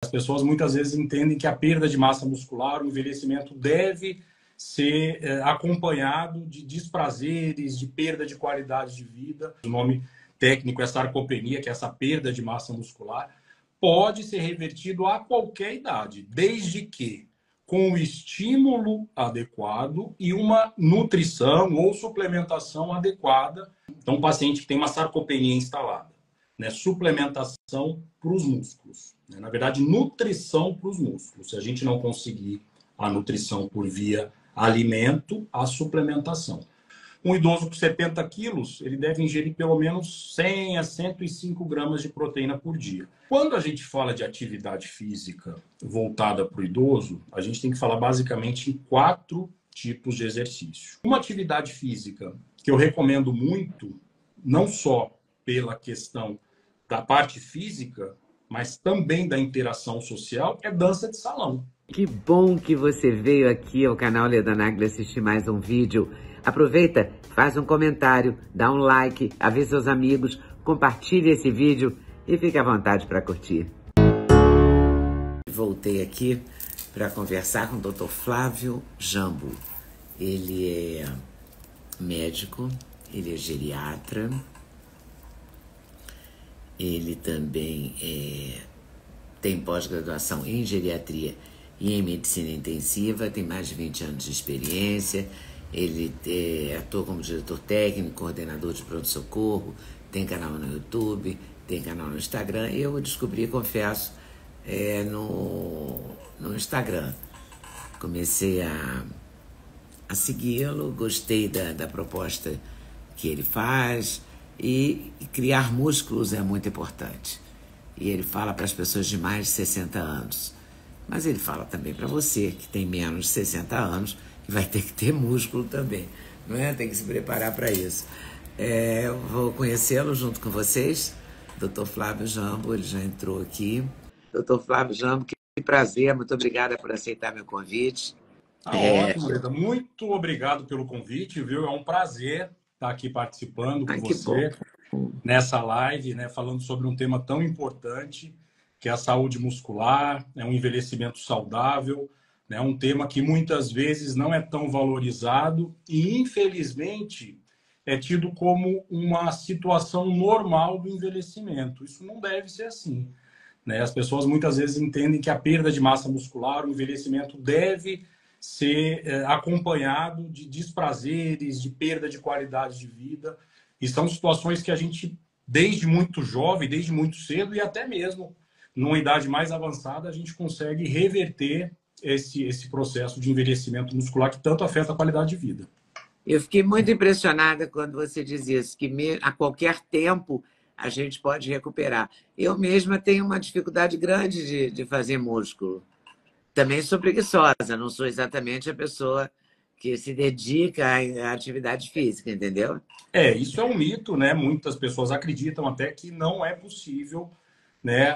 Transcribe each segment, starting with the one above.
As pessoas muitas vezes entendem que a perda de massa muscular, o envelhecimento deve ser acompanhado de desprazeres, de perda de qualidade de vida. O nome técnico é sarcopenia, que é essa perda de massa muscular. Pode ser revertido a qualquer idade, desde que com o estímulo adequado e uma nutrição ou suplementação adequada. Então, o paciente que tem uma sarcopenia instalada, né? Suplementação para os músculos. Né? Na verdade, nutrição para os músculos. Se a gente não conseguir a nutrição por via alimento, a suplementação. Um idoso com 70 quilos, ele deve ingerir pelo menos 100 a 105 gramas de proteína por dia. Quando a gente fala de atividade física voltada para o idoso, a gente tem que falar basicamente em 4 tipos de exercício. Uma atividade física que eu recomendo muito, não só pela questão da parte física, mas também da interação social, é dança de salão. Que bom que você veio aqui ao canal Leda Nagli assistir mais um vídeo. Aproveita, faz um comentário, dá um like, avisa seus amigos, compartilhe esse vídeo e fique à vontade para curtir. Voltei aqui para conversar com o Dr. Flávio Jambo. Ele é médico, ele é geriatra, ele também tem pós-graduação em geriatria e em medicina intensiva, tem mais de 20 anos de experiência. Ele atua como diretor técnico, coordenador de pronto-socorro, tem canal no YouTube, tem canal no Instagram. Eu descobri, confesso, no Instagram. Comecei a segui-lo, gostei da proposta que ele faz, e criar músculos é muito importante. E ele fala para as pessoas de mais de 60 anos. Mas ele fala também para você, que tem menos de 60 anos, que vai ter que ter músculo também, não é? Tem que se preparar para isso. Eu vou conhecê-lo junto com vocês, Dr. Flávio Jambo, ele já entrou aqui. Dr. Flávio Jambo, que prazer, muito obrigada por aceitar meu convite. Ótimo, Leda. Muito obrigado pelo convite, viu? É um prazer estar aqui participando com você nessa live, né, falando sobre um tema tão importante, que é a saúde muscular, um envelhecimento saudável, né, um tema que muitas vezes não é tão valorizado e, infelizmente, é tido como uma situação normal do envelhecimento. Isso não deve ser assim, né? As pessoas muitas vezes entendem que a perda de massa muscular, o envelhecimento deve ser acompanhado de desprazeres, de perda de qualidade de vida. E são situações que a gente, desde muito jovem, desde muito cedo e até mesmo numa idade mais avançada, a gente consegue reverter esse processo de envelhecimento muscular que tanto afeta a qualidade de vida. Eu fiquei muito impressionada quando você diz isso, que a qualquer tempo a gente pode recuperar. Eu mesma tenho uma dificuldade grande de fazer músculo. Também sou preguiçosa, não sou exatamente a pessoa que se dedica à atividade física, entendeu? Isso é um mito, né? Muitas pessoas acreditam até que não é possível, né?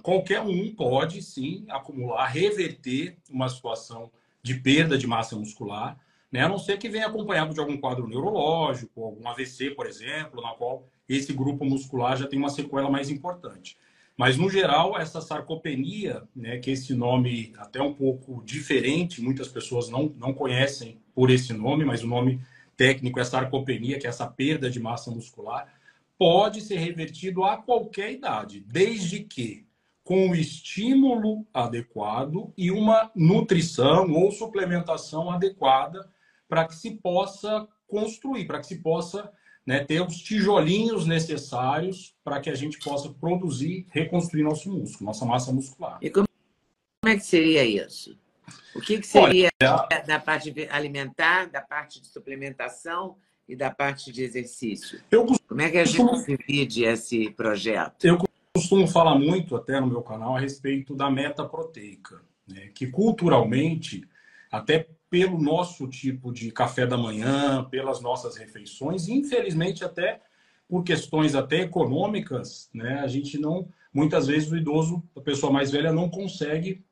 Qualquer um pode, sim, acumular, reverter uma situação de perda de massa muscular, né? A não ser que venha acompanhado de algum quadro neurológico, algum AVC, por exemplo, na qual esse grupo muscular já tem uma sequela mais importante. Mas, no geral, essa sarcopenia, né, que é esse nome até um pouco diferente, muitas pessoas não conhecem por esse nome, mas o nome técnico é sarcopenia, que é essa perda de massa muscular, pode ser revertido a qualquer idade, desde que com o estímulo adequado e uma nutrição ou suplementação adequada para que se possa construir, para que se possa, né, ter os tijolinhos necessários para que a gente possa produzir, reconstruir nosso músculo, nossa massa muscular. E como é que seria isso? O que seria da parte alimentar, da parte de suplementação e da parte de exercício? Como é que a gente divide esse projeto? Eu costumo falar muito, até no meu canal, a respeito da meta proteica, né, que culturalmente, até pelo nosso tipo de café da manhã, pelas nossas refeições, infelizmente até por questões até econômicas, né, a gente não, muitas vezes o idoso, a pessoa mais velha, não consegue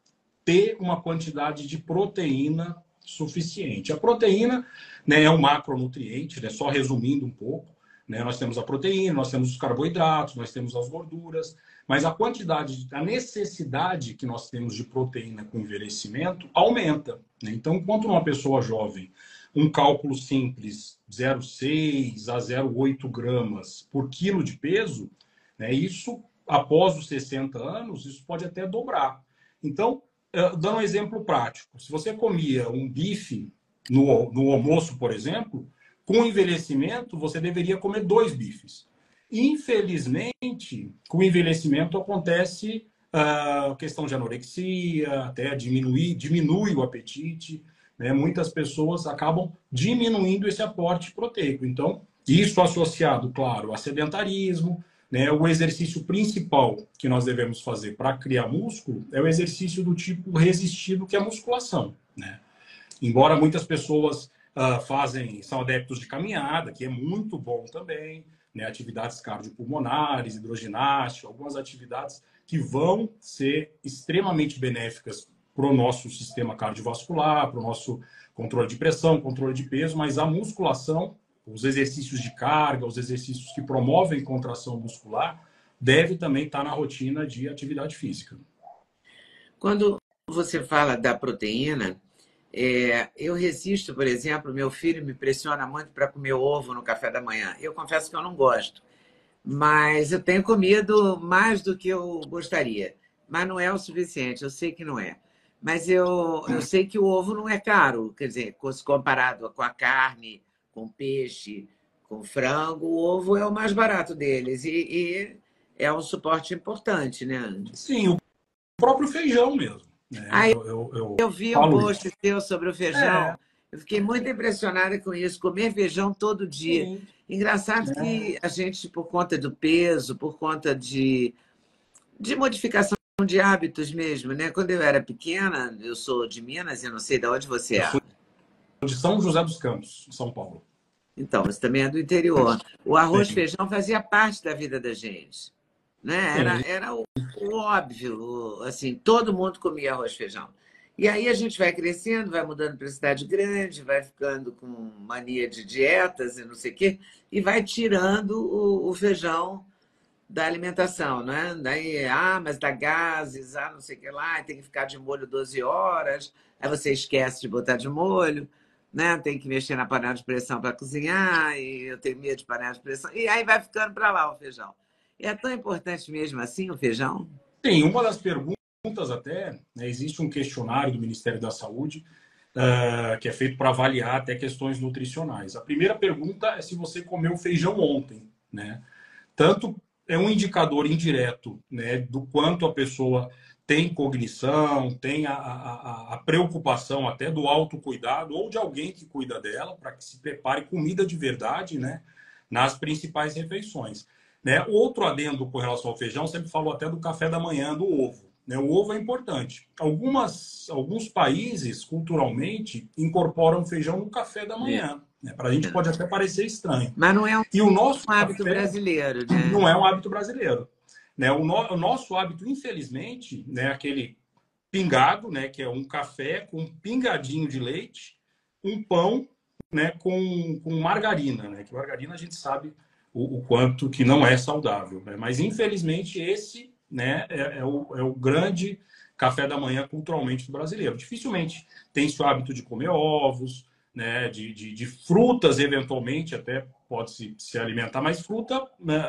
ter uma quantidade de proteína suficiente. A proteína, né, é um macronutriente, né, só resumindo um pouco, né, nós temos a proteína, nós temos os carboidratos, nós temos as gorduras, mas a quantidade, a necessidade que nós temos de proteína com envelhecimento aumenta, né? Então, enquanto uma pessoa jovem, um cálculo simples, 0,6 a 0,8 gramas por quilo de peso, né, isso, após os 60 anos, isso pode até dobrar. Então, dando um exemplo prático, se você comia um bife no almoço, por exemplo, com envelhecimento, você deveria comer 2 bifes. Infelizmente, com o envelhecimento acontece a questão de anorexia, até diminui o apetite, né? Muitas pessoas acabam diminuindo esse aporte proteico. Então, isso associado, claro, a sedentarismo, né? O exercício principal que nós devemos fazer para criar músculo é o exercício do tipo resistido, que é a musculação, né? Embora muitas pessoas são adeptos de caminhada, que é muito bom também, né? Atividades cardiopulmonares, hidroginástica, algumas atividades que vão ser extremamente benéficas para o nosso sistema cardiovascular, para o nosso controle de pressão, controle de peso, mas a musculação, os exercícios de carga, os exercícios que promovem contração muscular, deve também estar na rotina de atividade física. Quando você fala da proteína, eu resisto, por exemplo, meu filho me pressiona muito para comer ovo no café da manhã. Eu confesso que eu não gosto, mas eu tenho comido mais do que eu gostaria. Mas não é o suficiente, eu sei que não é. Mas eu sei que o ovo não é caro, quer dizer, se comparado com a carne, com peixe, com frango, o ovo é o mais barato deles e é um suporte importante, né? Sim, o próprio feijão mesmo. Eu vi um post seu sobre o feijão. Eu fiquei muito impressionada com isso, comer feijão todo dia. Sim. Engraçado que a gente, por conta do peso, por conta de modificação de hábitos mesmo, né? Quando eu era pequena, eu sou de Minas, eu não sei de onde você é. Eu sou de São José dos Campos, São Paulo. Então, você também é do interior. O arroz e feijão fazia parte da vida da gente, né? Era o óbvio, assim, todo mundo comia arroz e feijão. E aí a gente vai crescendo, vai mudando para cidade grande, vai ficando com mania de dietas e não sei o quê, e vai tirando o feijão da alimentação, né? Daí, mas dá gases, não sei o que lá, tem que ficar de molho 12 horas, aí você esquece de botar de molho, né? Tem que mexer na panela de pressão para cozinhar, e eu tenho medo de panela de pressão, e aí vai ficando para lá o feijão. E é tão importante mesmo assim o feijão? Tem, uma das perguntas até, né, existe um questionário do Ministério da Saúde que é feito para avaliar até questões nutricionais. A primeira pergunta é se você comeu feijão ontem, né? Tanto é um indicador indireto, né, do quanto a pessoa tem cognição, tem a preocupação até do autocuidado ou de alguém que cuida dela para que se prepare comida de verdade, né, nas principais refeições. Né? Outro adendo com relação ao feijão, sempre falou até do café da manhã, do ovo. Né? O ovo é importante. Alguns países, culturalmente, incorporam feijão no café da manhã. Né? Para a gente pode até parecer estranho. Mas não é o nosso hábito brasileiro. Né? Não é um hábito brasileiro. Né? O nosso hábito, infelizmente, né, aquele pingado, né, que é um café com um pingadinho de leite, um pão, né, com margarina. Né? Que margarina a gente sabe o quanto que não é saudável. Né? Mas, infelizmente, esse, né, é o grande café da manhã culturalmente do brasileiro. Dificilmente tem-se o hábito de comer ovos, né, de frutas, eventualmente, até pode se alimentar, mas fruta, né,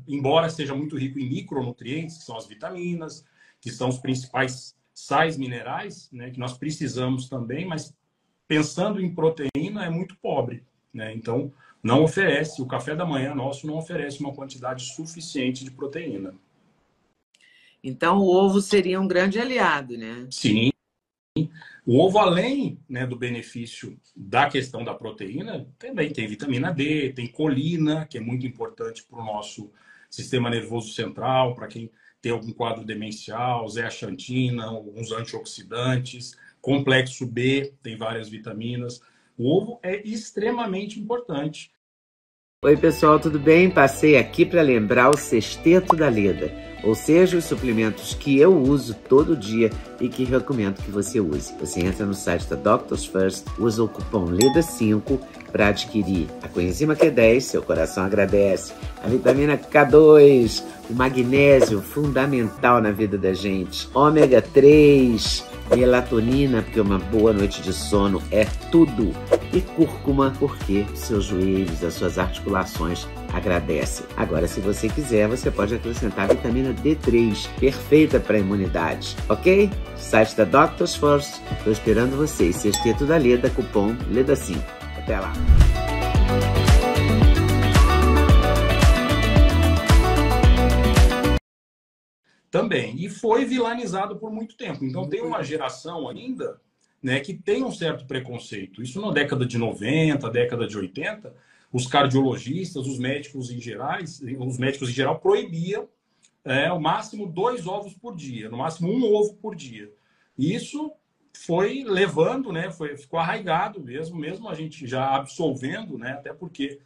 embora seja muito rico em micronutrientes, que são as vitaminas, que são os principais sais minerais, né, que nós precisamos também, mas pensando em proteína é muito pobre. Né? Então, não oferece, o café da manhã nosso não oferece uma quantidade suficiente de proteína. Então, o ovo seria um grande aliado, né? Sim. O ovo, além, né, do benefício da questão da proteína, também tem vitamina D, tem colina, que é muito importante para o nosso sistema nervoso central, para quem tem algum quadro demencial, zeaxantina, alguns antioxidantes, complexo B, tem várias vitaminas. O ovo é extremamente importante. Oi, pessoal, tudo bem? Passei aqui para lembrar o Sexteto da Leda, ou seja, os suplementos que eu uso todo dia e que recomendo que você use. Você entra no site da Doctors First, usa o cupom LEDA5 para adquirir a coenzima Q10, seu coração agradece, a vitamina K2, o magnésio, fundamental na vida da gente, ômega 3, melatonina, porque uma boa noite de sono é tudo, e cúrcuma, porque seus joelhos, as suas articulações agradecem. Agora, se você quiser, você pode acrescentar a vitamina D3, perfeita para a imunidade, ok? Site da Doctors First, estou esperando vocês. Sexteto da Leda, cupom LEDA5. Até lá! Também. E foi vilanizado por muito tempo. Então, tem uma geração ainda, né, que tem um certo preconceito. Isso na década de 90, década de 80, os cardiologistas, os médicos em geral proibiam o máximo 2 ovos por dia, no máximo 1 ovo por dia. E isso foi levando, né, ficou arraigado mesmo a gente já absolvendo, né, até porque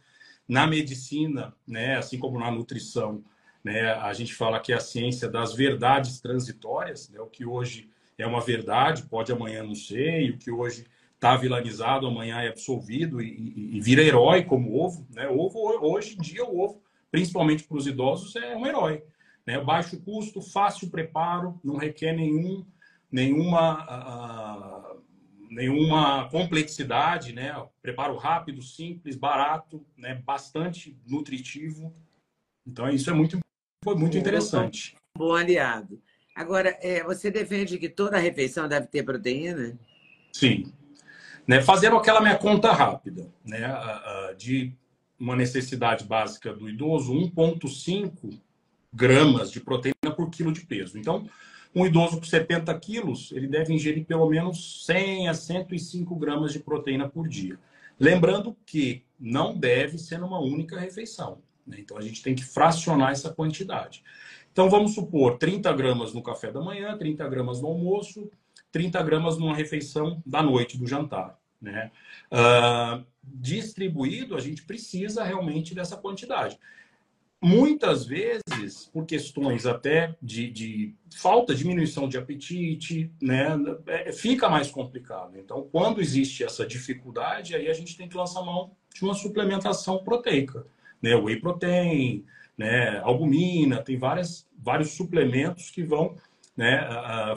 na medicina, né, assim como na nutrição, né, a gente fala que é a ciência das verdades transitórias, né, o que hoje é uma verdade, pode amanhã não ser, e o que hoje está vilanizado, amanhã é absolvido e vira herói como ovo, né? Hoje em dia, o ovo, principalmente para os idosos, é um herói, né? Baixo custo, fácil preparo, não requer nenhuma complexidade, né? Preparo rápido, simples, barato, né? Bastante nutritivo. Então, isso foi muito interessante. Bom aliado. Agora, você defende que toda refeição deve ter proteína? Sim. Né? Fazendo aquela minha conta rápida, né? De uma necessidade básica do idoso, 1,5 gramas de proteína por quilo de peso. Então, um idoso com 70 quilos, ele deve ingerir pelo menos 100 a 105 gramas de proteína por dia. Lembrando que não deve ser numa única refeição, né? Então, a gente tem que fracionar essa quantidade. Então, vamos supor 30 gramas no café da manhã, 30 gramas no almoço, 30 gramas numa refeição da noite, do jantar, né? Distribuído, a gente precisa realmente dessa quantidade. Muitas vezes, por questões até de falta, diminuição de apetite, né, fica mais complicado. Então, quando existe essa dificuldade, aí a gente tem que lançar mão de uma suplementação proteica, né? Whey protein, né, albumina, tem vários suplementos que vão, né,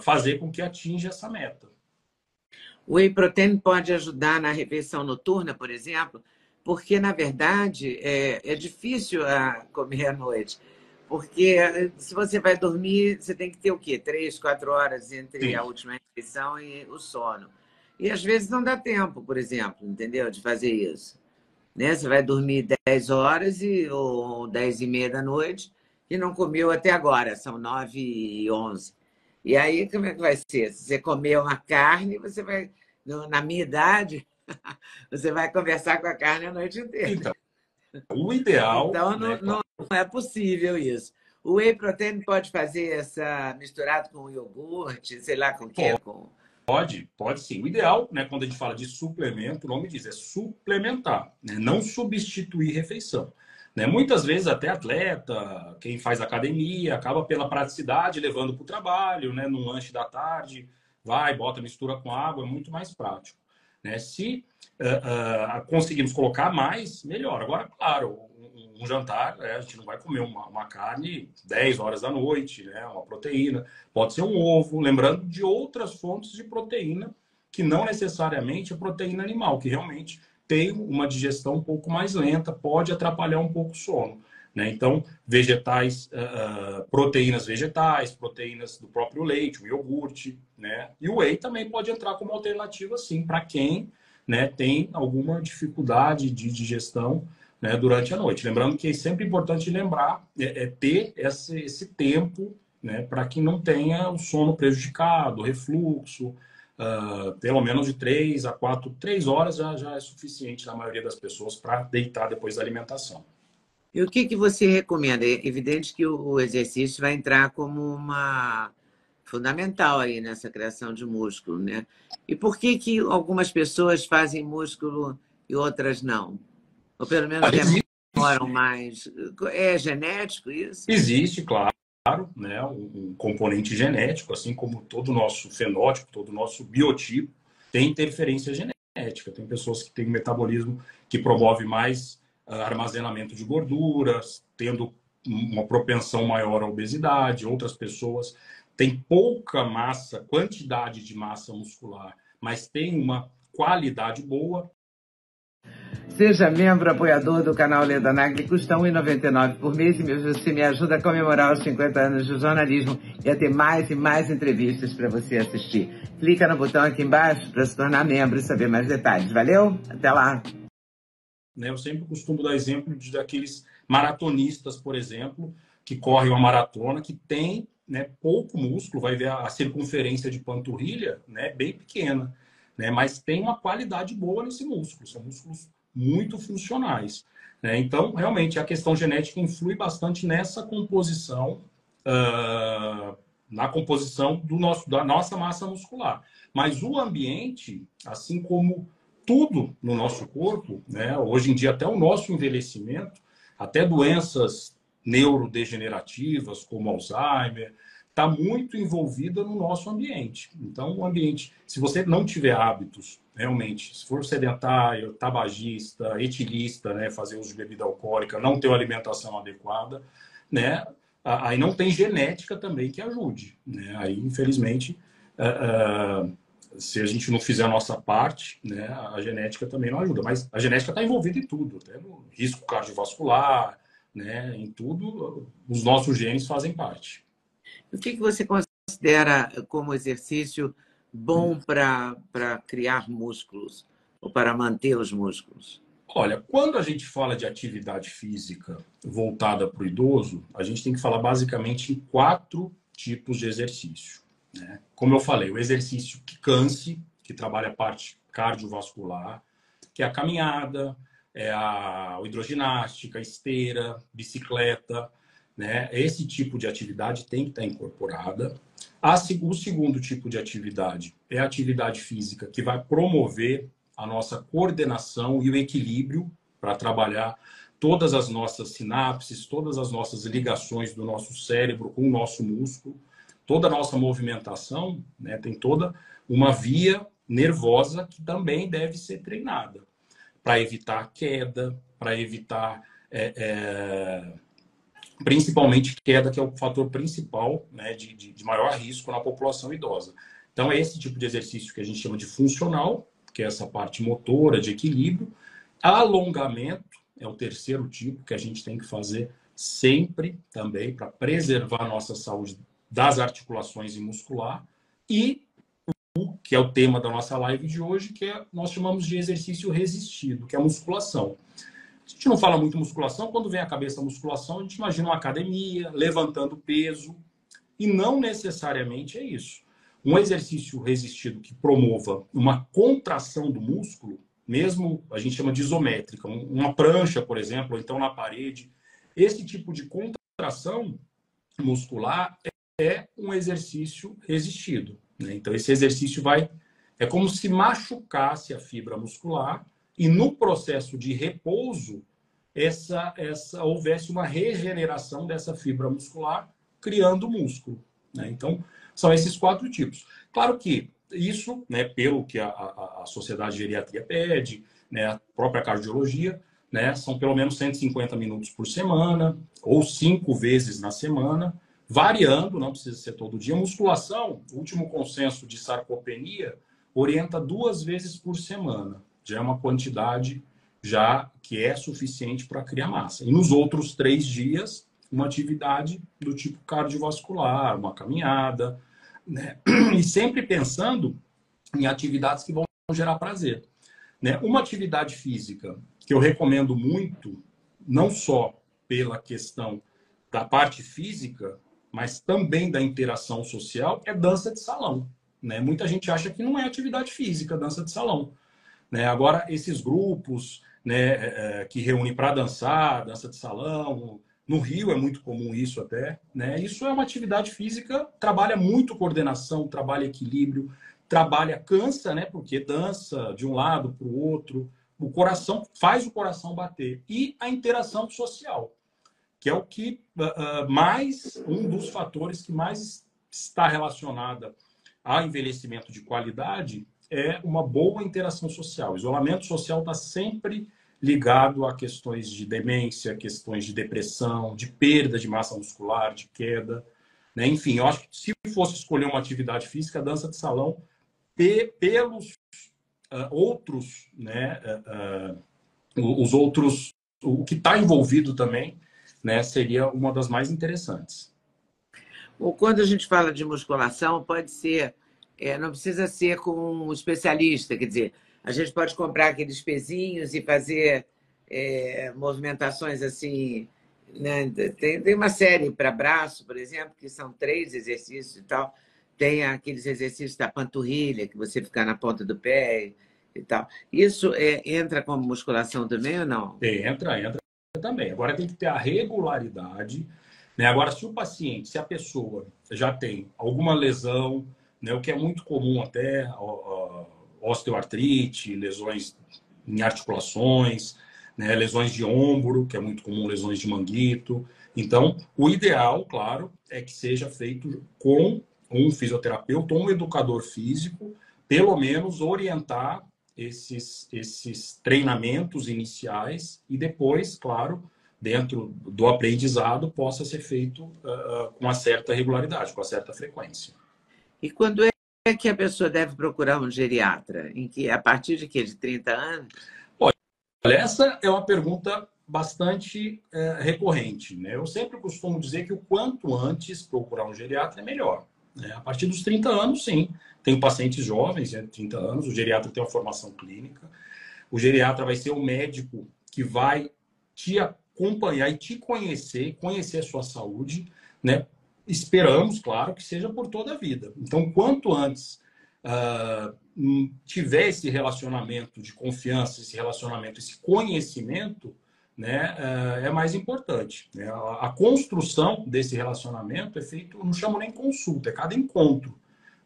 fazer com que atinja essa meta. O whey protein pode ajudar na refeição noturna, por exemplo, porque, na verdade, é difícil comer à noite. Porque se você vai dormir, você tem que ter o quê? 3, 4 horas entre Sim. a última refeição e o sono. E, às vezes, não dá tempo, por exemplo, entendeu? De fazer isso. Né? Você vai dormir 10 horas ou 10h30 da noite e não comeu até agora, são 9h11. E aí, como é que vai ser? Se você comer uma carne, você vai, na minha idade, você vai conversar com a carne a noite inteira. Então, o ideal... Então, né, não é possível isso. O whey protein pode fazer essa misturado com iogurte, sei lá com o quê? Pode sim. O ideal, né, quando a gente fala de suplemento, o nome diz, é suplementar, né, não substituir refeição. Né? Muitas vezes até atleta, quem faz academia, acaba pela praticidade levando para o trabalho, né, no lanche da tarde, bota, mistura com água, é muito mais prático. Né? Se conseguirmos colocar mais, melhor. Agora, claro, um jantar, a gente não vai comer uma carne 10 horas da noite, né? Uma proteína, pode ser um ovo, lembrando de outras fontes de proteína, que não necessariamente é proteína animal, que realmente tem uma digestão um pouco mais lenta, pode atrapalhar um pouco o sono. Né? Então, vegetais, proteínas vegetais, proteínas do próprio leite, o iogurte, né? E o whey também pode entrar como alternativa, sim, para quem, né, tem alguma dificuldade de digestão, né, durante a noite. Lembrando que é sempre importante lembrar, ter esse tempo, né, para que não tenha o sono prejudicado, refluxo, pelo menos de 3 a 3 horas já é suficiente na maioria das pessoas para deitar depois da alimentação. E o que você recomenda? É evidente que o exercício vai entrar como uma fundamental aí nessa criação de músculo, né? E por que algumas pessoas fazem músculo e outras não? Ou pelo menos demoram mais. É genético isso? Existe, claro. claro, né, um componente genético, assim como todo o nosso fenótipo, todo o nosso biotipo tem interferência genética. Tem pessoas que têm um metabolismo que promove mais armazenamento de gorduras, tendo uma propensão maior à obesidade. Outras pessoas têm pouca massa, quantidade de massa muscular, mas têm uma qualidade boa. Seja membro apoiador do canal Leda Nagli, custa R$ 1,99 por mês e você me ajuda a comemorar os 50 anos de jornalismo e a ter mais e mais entrevistas para você assistir. Clica no botão aqui embaixo para se tornar membro e saber mais detalhes. Valeu? Até lá! Eu sempre costumo dar exemplo daqueles maratonistas, por exemplo, que correm uma maratona, que tem, né, pouco músculo, vai ver a circunferência de panturrilha, né, bem pequena, né, mas tem uma qualidade boa nesse músculo, são músculos muito funcionais, né? Então, realmente, a questão genética influi bastante nessa composição, na composição da nossa massa muscular. Mas o ambiente, assim como tudo no nosso corpo, né, hoje em dia até o nosso envelhecimento, até doenças neurodegenerativas como Alzheimer, está muito envolvida no nosso ambiente. Então, o ambiente, se você não tiver hábitos, realmente, se for sedentário, tabagista, etilista, né, fazer uso de bebida alcoólica, não ter uma alimentação adequada, né, aí não tem genética também que ajude, né? Aí, infelizmente, se a gente não fizer a nossa parte, né, a genética também não ajuda. Mas a genética está envolvida em tudo, até no risco cardiovascular, né, em tudo, os nossos genes fazem parte. O que você considera como exercício bom para criar músculos ou para manter os músculos? Olha, quando a gente fala de atividade física voltada para o idoso, a gente tem que falar basicamente em 4 tipos de exercício, né? Como eu falei, o exercício que canse, que trabalha a parte cardiovascular, que é a caminhada, é a hidroginástica, a esteira, bicicleta, né? Esse tipo de atividade tem que estar incorporada. O segundo tipo de atividade é a atividade física que vai promover a nossa coordenação e o equilíbrio para trabalhar todas as nossas sinapses, todas as nossas ligações do nosso cérebro com o nosso músculo, toda a nossa movimentação, né, tem toda uma via nervosa que também deve ser treinada para evitar queda, para evitar principalmente queda, que é o fator principal, né, de maior risco na população idosa. Então, é esse tipo de exercício que a gente chama de funcional, que é essa parte motora, de equilíbrio. Alongamento é o terceiro tipo que a gente tem que fazer sempre também para preservar a nossa saúde das articulações e muscular. E o que é o tema da nossa live de hoje, que nós chamamos de exercício resistido, que é a musculação. A gente não fala muito musculação, quando vem à cabeça a musculação, a gente imagina uma academia, levantando peso, e não necessariamente é isso. Um exercício resistido que promova uma contração do músculo, mesmo a gente chama de isométrica, uma prancha, por exemplo, ou então na parede, esse tipo de contração muscular é um exercício resistido, né? Então, esse exercício é como se machucasse a fibra muscular e no processo de repouso houvesse uma regeneração dessa fibra muscular, criando músculo, né? Então, são esses 4 tipos. Claro que isso, né, pelo que a Sociedade de Geriatria pede, né, a própria cardiologia, né, são pelo menos 150 minutos por semana, ou 5 vezes na semana, variando, não precisa ser todo dia. Musculação, o último consenso de sarcopenia, orienta 2 vezes por semana. Já é uma quantidade já que é suficiente para criar massa. E nos outros 3 dias, uma atividade do tipo cardiovascular, uma caminhada, né? E sempre pensando em atividades que vão gerar prazer, né? Uma atividade física que eu recomendo muito, não só pela questão da parte física, mas também da interação social, é dança de salão, né? Muita gente acha que não é atividade física, dança de salão, né? Agora, esses grupos, né, que reúnem para dançar, dança de salão, no Rio é muito comum isso até, né? Isso é uma atividade física, trabalha muito coordenação, trabalha equilíbrio, cansa, né? Porque dança de um lado para o outro, o coração faz o coração bater. E a interação social, que é o que mais, um dos fatores que mais está relacionada ao envelhecimento de qualidade é uma boa interação social. O isolamento social está sempre ligado a questões de demência, questões de depressão, de perda de massa muscular, de queda, né? Enfim, eu acho que se fosse escolher uma atividade física, a dança de salão, pelos outros, né, os outros, o que está envolvido também, né, seria uma das mais interessantes. Ou quando a gente fala de musculação, pode ser, não precisa ser com um especialista, quer dizer, a gente pode comprar aqueles pezinhos e fazer movimentações assim, né? Tem uma série para braço, por exemplo, que são 3 exercícios e tal. Tem aqueles exercícios da panturrilha, que você fica na ponta do pé e tal. Isso entra como musculação também ou não? Entra também. Agora tem que ter a regularidade, né? Agora, se o paciente, se a pessoa já tem alguma lesão, né, o que é muito comum até, osteoartrite, lesões em articulações, né, lesões de ombro, que é muito comum, lesões de manguito. Então, o ideal, claro, é que seja feito com um fisioterapeuta ou um educador físico, pelo menos orientar esses treinamentos iniciais e depois, claro, dentro do aprendizado, possa ser feito com uma certa regularidade, com uma certa frequência. E quando é que a pessoa deve procurar um geriatra? A partir de quê? De 30 anos? Olha, essa é uma pergunta bastante recorrente, né? Eu sempre costumo dizer que o quanto antes procurar um geriatra é melhor, né? A partir dos 30 anos, sim. Tem pacientes jovens, de 30 anos, o geriatra tem uma formação clínica. O geriatra vai ser o médico que vai te acompanhar e te conhecer a sua saúde, né? Esperamos, claro, que seja por toda a vida. Então, quanto antes tiver esse relacionamento de confiança, esse relacionamento, esse conhecimento, né, é mais importante, né? A construção desse relacionamento é feito, não chamo nem consulta, é cada encontro,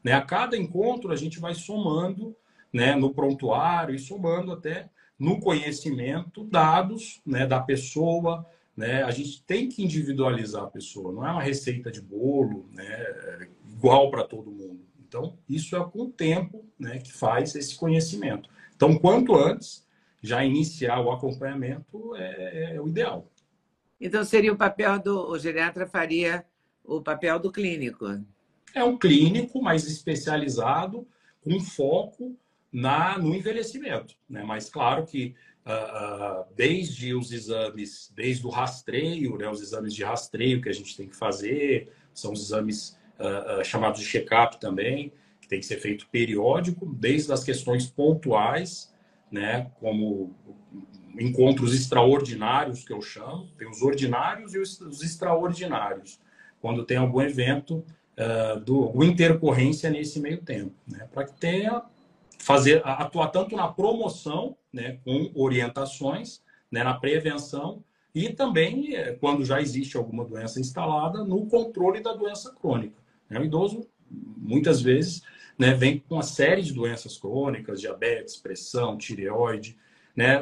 né? A cada encontro a gente vai somando, né, no prontuário e somando até no conhecimento dados, né, da pessoa, né? A gente tem que individualizar a pessoa, não é uma receita de bolo, né, igual para todo mundo. Então, isso é com o tempo, né, que faz esse conhecimento. Então, quanto antes já iniciar o acompanhamento é o ideal. Então, seria o geriatra faria o papel do clínico. É um clínico mais especializado, com foco no envelhecimento, né? Mas claro que desde os exames, desde o rastreio, né? Os exames de rastreio que a gente tem que fazer, são os exames chamados de check-up também, que tem que ser feito periódico, desde as questões pontuais, né? Como encontros extraordinários, que eu chamo, tem os ordinários e os extraordinários, quando tem algum evento alguma intercorrência nesse meio tempo, né? Para que tenha atuar tanto na promoção, né, com orientações, né, na prevenção e também quando já existe alguma doença instalada no controle da doença crônica, né? O idoso muitas vezes, né, vem com uma série de doenças crônicas, diabetes, pressão, tireoide, né,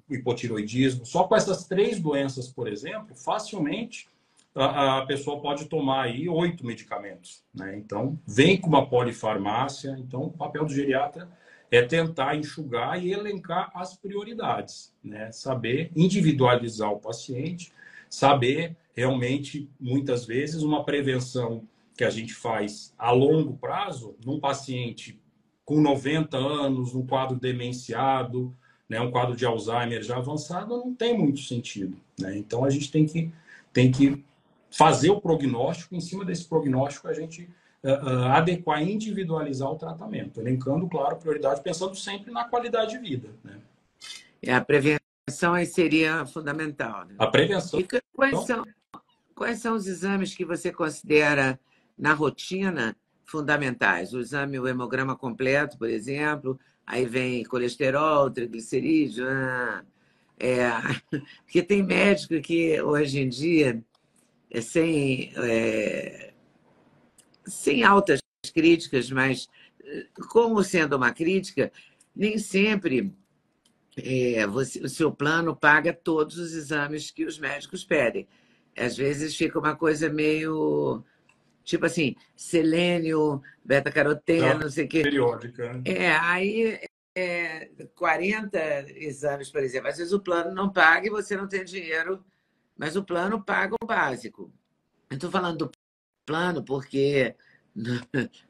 hipotiroidismo. Só com essas 3 doenças, por exemplo, facilmente a pessoa pode tomar aí 8 medicamentos, né? Então, vem com uma polifarmácia. Então, o papel do geriatra é tentar enxugar e elencar as prioridades, né? Saber individualizar o paciente, saber realmente, muitas vezes, uma prevenção que a gente faz a longo prazo, num paciente com 90 anos, num quadro demenciado, né? Um quadro de Alzheimer já avançado, não tem muito sentido, né? Então, a gente tem que fazer o prognóstico, em cima desse prognóstico a gente adequar, individualizar o tratamento, elencando, claro, prioridade, pensando sempre na qualidade de vida, né? A prevenção aí seria fundamental, né? A prevenção. E quais são os exames que você considera na rotina fundamentais? O exame, o hemograma completo, por exemplo, aí vem colesterol, triglicerídeos, porque tem médico que hoje em dia sem altas críticas, mas como sendo uma crítica, nem sempre o seu plano paga todos os exames que os médicos pedem. às vezes fica uma coisa meio, tipo assim, selênio, beta-caroteno, Da não sei o quê. periódica, né? Aí 40 exames, por exemplo. Às vezes o plano não paga e você não tem dinheiro, mas o plano paga o básico. Eu estou falando do plano porque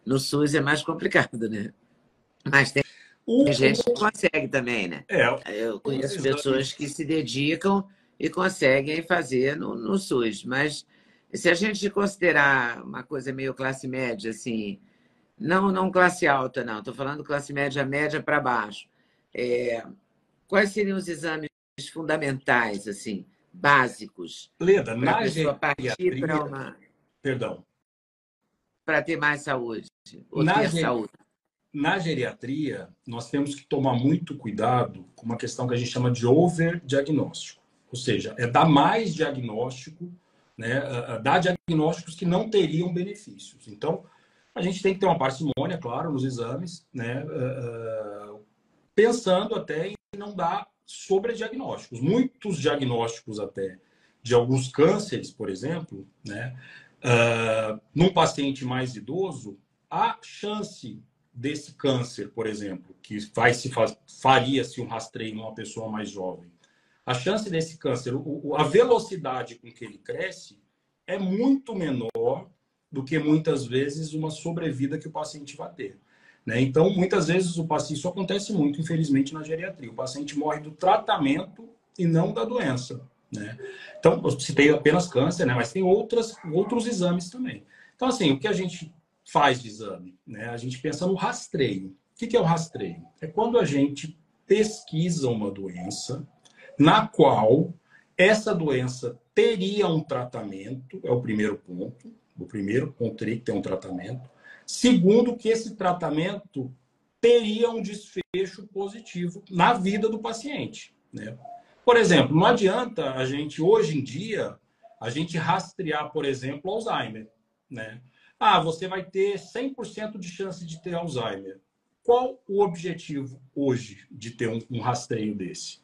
no SUS é mais complicado, né? Mas tem O, gente que consegue também, né? é, Eu os conheço pessoas que exames. se dedicam e conseguem fazer no SUS. Mas se a gente considerar uma coisa meio classe média, assim, não classe alta, não, estou falando classe média, média para baixo. É, quais seriam os exames fundamentais, assim, básicos, Leda, para a na pessoa partir geriatria, perdão, para ter mais saúde, ou na, ter ge- saúde? na geriatria, nós temos que tomar muito cuidado com uma questão que a gente chama de overdiagnóstico. Ou seja, é dar mais diagnóstico, né, dar diagnósticos que não teriam benefícios. Então, a gente tem que ter uma parcimônia, claro, nos exames, né, pensando até em não dar sobrediagnósticos. Muitos diagnósticos até de alguns cânceres, por exemplo, né, num paciente mais idoso, a chance desse câncer, por exemplo, que faria-se um rastreio numa pessoa mais jovem, a chance desse câncer, a velocidade com que ele cresce é muito menor do que muitas vezes uma sobrevida que o paciente vai ter. Né? Então, muitas vezes o paciente, isso acontece muito, infelizmente, na geriatria. O paciente morre do tratamento e não da doença. Né? Então, eu citei apenas câncer, né? Mas tem outros exames também. Então, assim, o que a gente faz de exame? Né? A gente pensa no rastreio. O que é o rastreio? É quando a gente pesquisa uma doença na qual essa doença teria um tratamento, é o primeiro ponto. O primeiro ponto teria que ter um tratamento. Segundo, que esse tratamento teria um desfecho positivo na vida do paciente. Né? Por exemplo, não adianta a gente, hoje em dia, a gente rastrear, por exemplo, Alzheimer. Né? Ah, você vai ter 100% de chance de ter Alzheimer. Qual o objetivo hoje de ter um rastreio desse?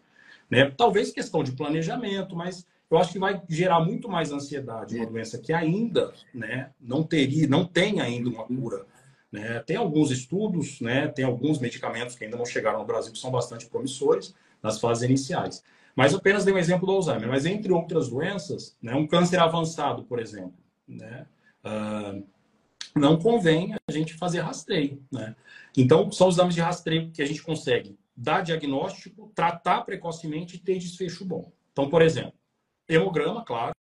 Né? Talvez questão de planejamento, mas eu acho que vai gerar muito mais ansiedade uma doença que ainda, né, não tem ainda uma cura. Né? Tem alguns estudos, né, tem alguns medicamentos que ainda não chegaram no Brasil que são bastante promissores nas fases iniciais. Mas eu apenas dei um exemplo do Alzheimer. Mas entre outras doenças, né, um câncer avançado, por exemplo, né, não convém a gente fazer rastreio. Né? Então, são os exames de rastreio que a gente consegue dar diagnóstico, tratar precocemente e ter desfecho bom. Então, por exemplo, hemograma, claro,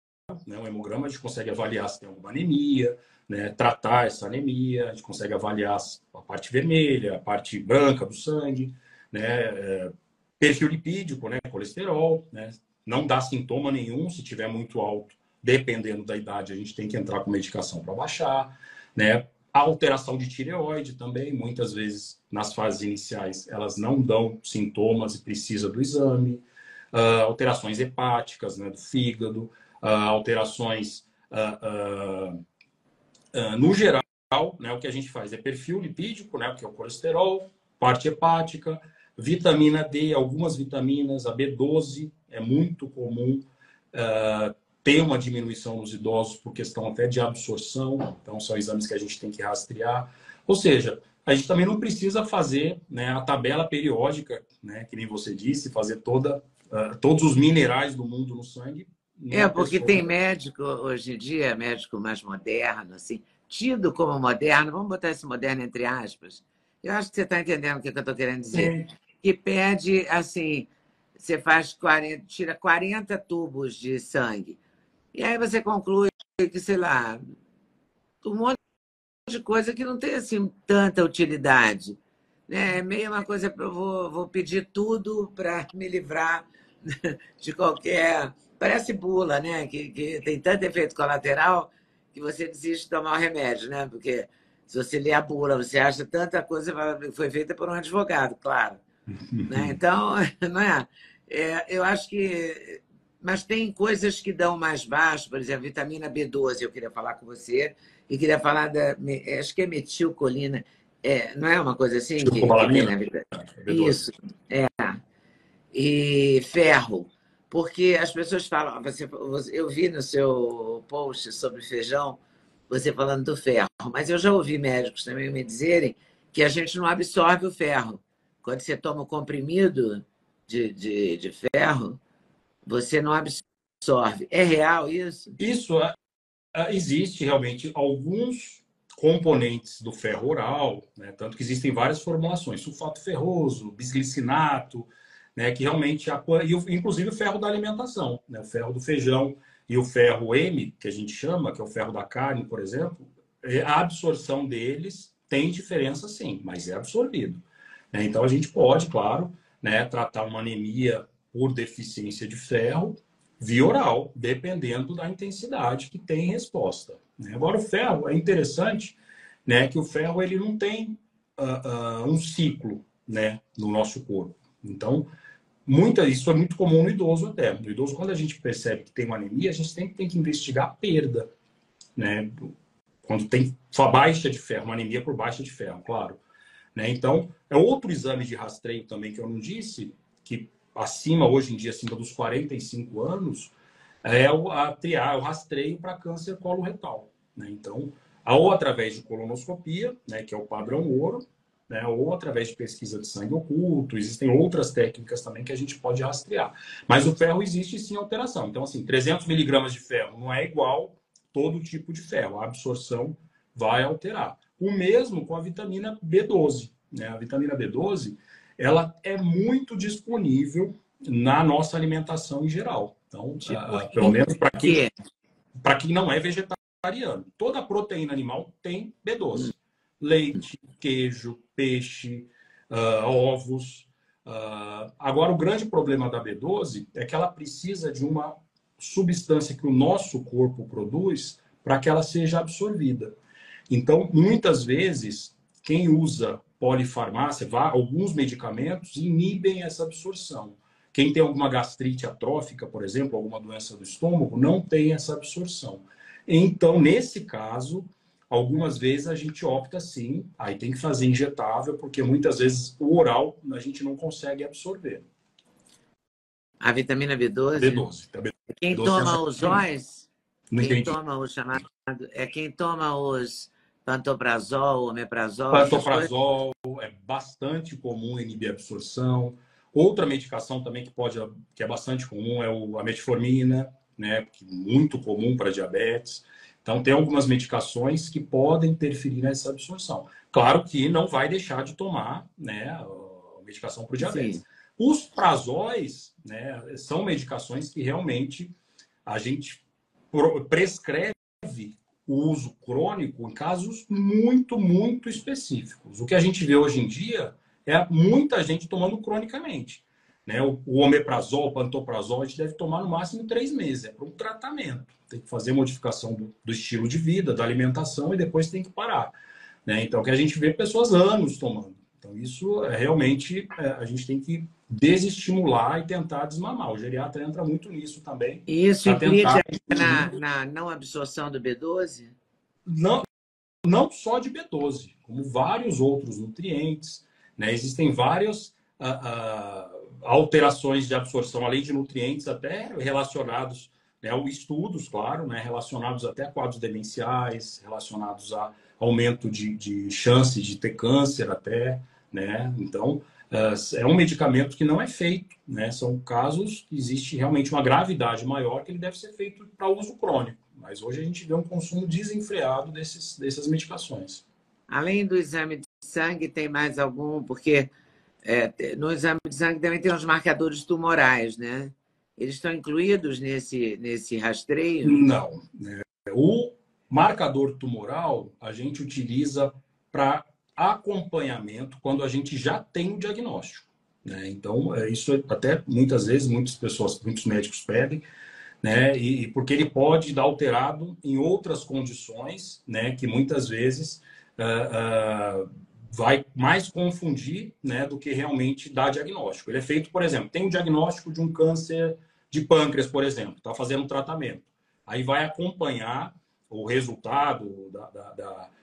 né? O hemograma a gente consegue avaliar se tem alguma anemia, né? Tratar essa anemia, a gente consegue avaliar a parte vermelha, a parte branca do sangue, né? Perfil lipídico, né? Colesterol, né? Não dá sintoma nenhum se tiver muito alto, dependendo da idade, a gente tem que entrar com medicação para baixar, né? A alteração de tireoide também, muitas vezes nas fases iniciais, elas não dão sintomas e precisa do exame. Alterações hepáticas, né, do fígado, alterações no geral, né, o que a gente faz é perfil lipídico, né, que é o colesterol, parte hepática, vitamina D, algumas vitaminas, a B12 é muito comum ter uma diminuição nos idosos por questão até de absorção, então são exames que a gente tem que rastrear. Ou seja, a gente também não precisa fazer, né, a tabela periódica, né, que nem você disse, fazer todos os minerais do mundo no sangue. Porque tem médico hoje em dia, médico mais moderno, assim, tido como moderno, vamos botar esse moderno entre aspas. Eu acho que você está entendendo o que eu estou querendo dizer. Sim. Que pede, assim, você tira 40 tubos de sangue. E aí você conclui que, sei lá, um monte de coisa que não tem assim tanta utilidade. Né? É meio uma coisa, eu vou pedir tudo para me livrar de qualquer. Parece bula, né? Que tem tanto efeito colateral que você desiste de tomar o remédio, né? Porque se você lê a bula, você acha tanta coisa foi feita por um advogado, claro. Né? Então, não é? Eu acho que. Mas tem coisas que dão mais baixo, por exemplo, vitamina B12, eu queria falar com você, e queria falar acho que é metilcolina, não é uma coisa assim que tem Cobalamina? na vida? B12. Isso, é. E ferro, Porque as pessoas falam, eu vi no seu post sobre feijão, você falando do ferro, mas eu já ouvi médicos também me dizerem que a gente não absorve o ferro. Quando você toma o comprimido de ferro, você não absorve. É real isso? Isso existe realmente alguns componentes do ferro oral, né? Tanto que existem várias formulações, sulfato ferroso, bisglicinato, né? Que realmente inclusive o ferro da alimentação, né? O ferro do feijão e o ferro M, que a gente chama, que é o ferro da carne, por exemplo, a absorção deles tem diferença sim, mas é absorvido, né? Então a gente pode, claro, né, tratar uma anemia por deficiência de ferro via oral, dependendo da intensidade que tem resposta, né? Agora, o ferro é interessante, né, que o ferro ele não tem um ciclo, né, no nosso corpo. Então, isso é muito comum no idoso até. No idoso, quando a gente percebe que tem uma anemia, a gente sempre tem que investigar a perda, né? Quando tem baixa de ferro, uma anemia por baixa de ferro, claro, né? Então, é outro exame de rastreio também que eu não disse, que hoje em dia, acima dos 45 anos, é o rastreio para câncer coloretal, né? Então, ou através de colonoscopia, né, que é o padrão ouro, né, ou através de pesquisa de sangue oculto, existem outras técnicas também que a gente pode rastrear. Mas o ferro existe sim alteração. Então, assim, 300 miligramas de ferro não é igual todo tipo de ferro. A absorção vai alterar. O mesmo com a vitamina B12, né? A vitamina B12, ela é muito disponível na nossa alimentação em geral. Então, pelo menos para quem não é vegetariano. Toda proteína animal tem B12. Leite, queijo, peixe, ovos. Agora, o grande problema da B12 é que ela precisa de uma substância que o nosso corpo produz para que ela seja absorvida. Então, muitas vezes, quem usa polifarmácia, alguns medicamentos inibem essa absorção. Quem tem alguma gastrite atrófica, por exemplo, alguma doença do estômago, não tem essa absorção. Então, nesse caso, algumas vezes a gente opta sim, aí tem que fazer injetável, porque muitas vezes o oral a gente não consegue absorver. A vitamina B12? B12. Quem toma os OIS, quem toma o chamado, quem toma os pantoprazol, omeprazol. Pantoprazol é bastante comum inibir a absorção. Outra medicação também que é bastante comum é a metformina, né? Muito comum para diabetes. Então, tem algumas medicações que podem interferir nessa absorção. Claro que não vai deixar de tomar, né, a medicação para o diabetes. Sim. Os prazóis, né, são medicações que realmente a gente prescreve o uso crônico em casos muito, muito específicos. O que a gente vê hoje em dia é muita gente tomando cronicamente, né? O omeprazol, o pantoprazol, a gente deve tomar no máximo 3 meses. É para um tratamento. Tem que fazer modificação do estilo de vida, da alimentação e depois tem que parar, né? Então, que a gente vê pessoas anos tomando. Então, isso realmente a gente tem que desestimular e tentar desmamar. O geriatra entra muito nisso também. E isso implica na não absorção do B12? Não só de B12, como vários outros nutrientes, né? Existem várias alterações de absorção, além de nutrientes, até relacionados, né, estudos, claro, né, relacionados até a quadros demenciais, relacionados a aumento de chance de ter câncer até, né? Então, é um medicamento que não é feito, né? São casos que existe realmente uma gravidade maior que ele deve ser feito para uso crônico. Mas hoje a gente vê um consumo desenfreado dessas medicações. Além do exame de sangue, tem mais algum? Porque no exame de sangue também tem os marcadores tumorais, né? Eles estão incluídos nesse rastreio? Não. O marcador tumoral a gente utiliza para acompanhamento quando a gente já tem o diagnóstico, né? Então, isso até muitas vezes muitos médicos pedem, né? E porque ele pode dar alterado em outras condições, né? Que muitas vezes vai mais confundir, né, do que realmente dar diagnóstico. Ele é feito, por exemplo, tem um diagnóstico de um câncer de pâncreas, por exemplo, está fazendo um tratamento. Aí vai acompanhar o resultado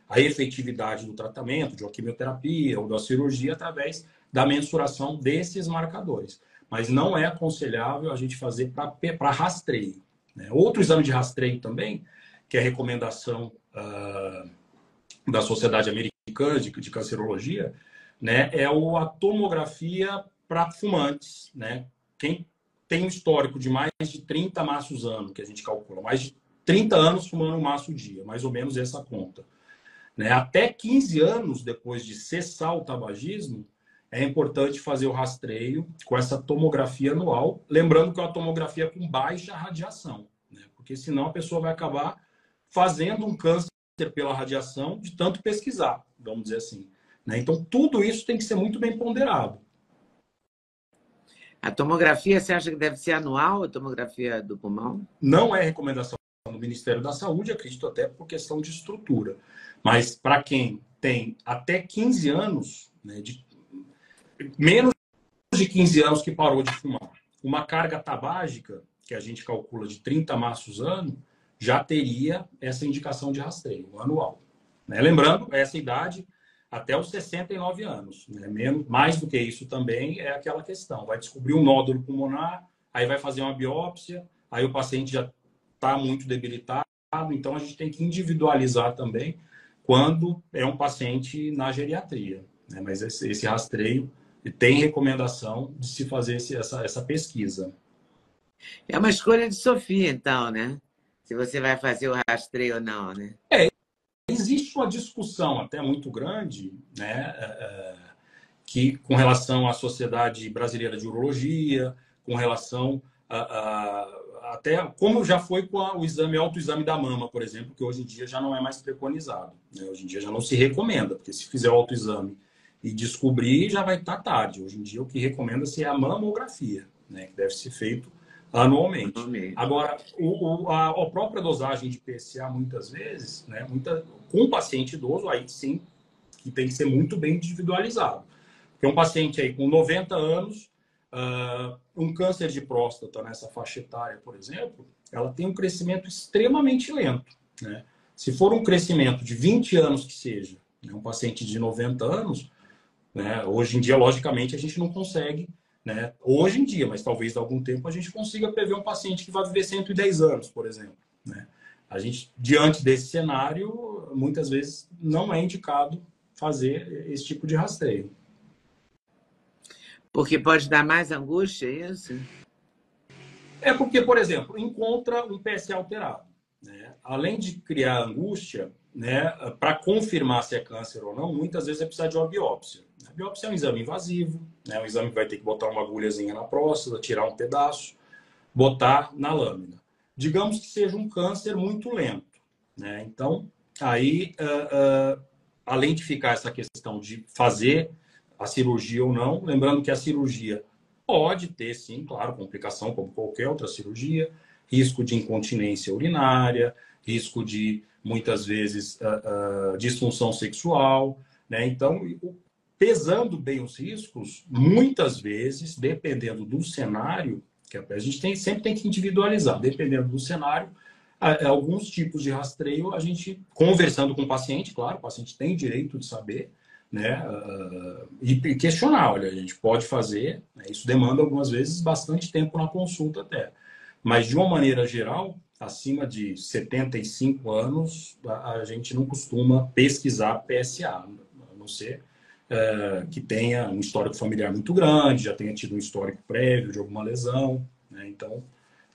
a efetividade do tratamento, de uma quimioterapia ou da cirurgia, através da mensuração desses marcadores. mas não é aconselhável a gente fazer para rastreio, né? Outro exame de rastreio também, que é a recomendação da Sociedade Americana de Cancerologia, né, é a tomografia para fumantes, né? Quem tem um histórico de mais de 30 maços ano, que a gente calcula, mais de 30 anos fumando um maço dia, mais ou menos essa conta, né? Até 15 anos depois de cessar o tabagismo, é importante fazer o rastreio com essa tomografia anual, lembrando que é uma tomografia com baixa radiação, né? Porque senão a pessoa vai acabar fazendo um câncer pela radiação de tanto pesquisar, vamos dizer assim, né? Então, tudo isso tem que ser muito bem ponderado. A tomografia, você acha que deve ser anual, a tomografia do pulmão? Não é recomendação do Ministério da Saúde, acredito até por questão de estrutura. Mas para quem tem até 15 anos, né, menos de 15 anos que parou de fumar, uma carga tabágica, que a gente calcula de 30 maços ano, já teria essa indicação de rastreio anual, né? Lembrando, essa idade até os 69 anos, né? Mais do que isso também é aquela questão. Vai descobrir um nódulo pulmonar, aí vai fazer uma biópsia, aí o paciente já está muito debilitado, então a gente tem que individualizar também quando é um paciente na geriatria, né? Mas esse rastreio tem recomendação de se fazer essa pesquisa. É uma escolha de Sofia, então, né? Se você vai fazer o rastreio ou não, né? Existe uma discussão até muito grande, né, que, com relação à Sociedade Brasileira de Urologia, com relação até como já foi com o autoexame da mama, por exemplo, que hoje em dia já não é mais preconizado, né? Hoje em dia já não se recomenda, porque se fizer o autoexame e descobrir, já vai estar tarde. Hoje em dia o que recomenda-se é a mamografia, né, que deve ser feito anualmente. Agora, a própria dosagem de PSA, muitas vezes, né, com um paciente idoso, aí sim, que tem que ser muito bem individualizado. Porque um paciente aí com 90 anos, um câncer de próstata nessa faixa etária, por exemplo, ela tem um crescimento extremamente lento, né? Se for um crescimento de 20 anos que seja, né, um paciente de 90 anos, né, hoje em dia, logicamente, a gente não consegue, né, hoje em dia, mas talvez há algum tempo a gente consiga prever um paciente que vai viver 110 anos, por exemplo, né? A gente, diante desse cenário, muitas vezes não é indicado fazer esse tipo de rastreio. Porque pode dar mais angústia, é isso? É porque, por exemplo, encontra um PSA alterado, né? Além de criar angústia, né, para confirmar se é câncer ou não, muitas vezes é precisar de uma biópsia. A biópsia é um exame invasivo, né? Um exame que vai ter que botar uma agulhazinha na próstata, tirar um pedaço, botar na lâmina. Digamos que seja um câncer muito lento, né? Então, aí, além de ficar essa questão de fazer a cirurgia ou não, lembrando que a cirurgia pode ter, sim, claro, complicação como qualquer outra cirurgia, risco de incontinência urinária, risco de, muitas vezes, disfunção sexual, né? Então, pesando bem os riscos, muitas vezes, dependendo do cenário, que a gente sempre tem que individualizar, dependendo do cenário, alguns tipos de rastreio, a gente, conversando com o paciente, claro, o paciente tem direito de saber, né, e questionar, olha, a gente pode fazer, né, isso demanda algumas vezes bastante tempo na consulta até, mas de uma maneira geral, acima de 75 anos, a gente não costuma pesquisar PSA, a não ser que tenha um histórico familiar muito grande, já tenha tido um histórico prévio de alguma lesão, né? Então,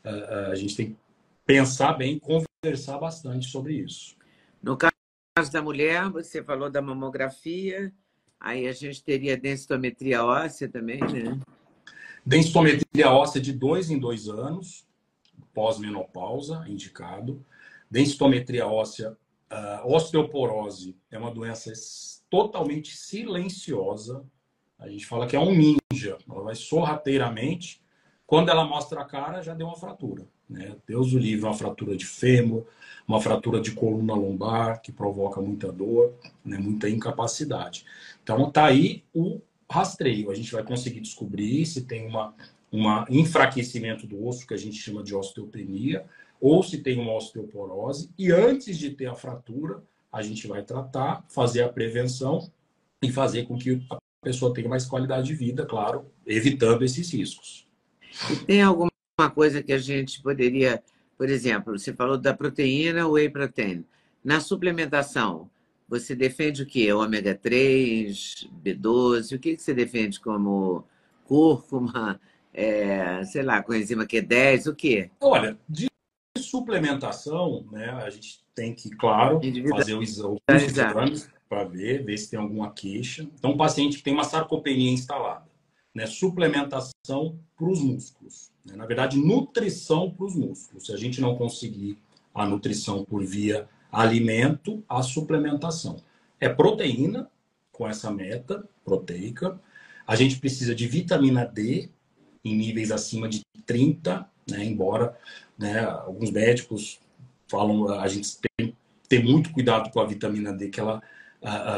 a gente tem que pensar bem, conversar bastante sobre isso. No caso da mulher, você falou da mamografia, aí a gente teria densitometria óssea também, né? Densitometria óssea de 2 em 2 anos, pós-menopausa, indicado. Densitometria óssea, osteoporose é uma doença totalmente silenciosa. A gente fala que é um ninja, ela vai sorrateiramente. Quando ela mostra a cara, já deu uma fratura, né? Deus o livre, uma fratura de fêmur, uma fratura de coluna lombar, que provoca muita dor, né? Muita incapacidade. Então, tá aí o rastreio. A gente vai conseguir descobrir se tem um enfraquecimento do osso, que a gente chama de osteopenia, ou se tem uma osteoporose. E antes de ter a fratura, a gente vai tratar, fazer a prevenção e fazer com que a pessoa tenha mais qualidade de vida, claro, evitando esses riscos. E tem alguma coisa que a gente poderia, por exemplo, você falou da proteína, whey protein. Na suplementação, você defende o quê? Ômega 3, B12? O que você defende como cúrcuma, sei lá, coenzima Q10, o quê? Olha, de suplementação, né, a gente tem que, claro, fazer alguns Individualizar. exames para ver se tem alguma queixa. Então, um paciente que tem uma sarcopenia instalada, né, suplementação para os músculos. Né, na verdade, nutrição para os músculos. Se a gente não conseguir a nutrição por via alimento, a suplementação. É proteína, com essa meta proteica. A gente precisa de vitamina D em níveis acima de 30, né, embora, né, alguns médicos falam, a gente tem que ter muito cuidado com a vitamina D, que ela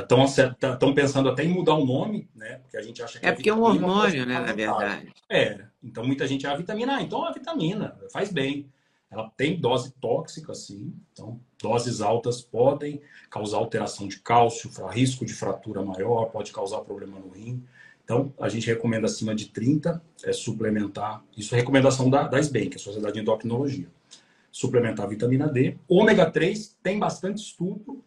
estão pensando até em mudar o nome, né, porque a gente acha que É a porque é um vitamina pode hormônio, né, dar na vantagem. verdade. Então muita gente, a vitamina, então a vitamina faz bem. Ela tem dose tóxica, sim. Então, doses altas podem causar alteração de cálcio, risco de fratura maior, pode causar problema no rim. Então, a gente recomenda acima de 30, suplementar. Isso é recomendação da SBEM, que é a Sociedade de Endocrinologia. Suplementar a vitamina D. Ômega 3 tem bastante estudo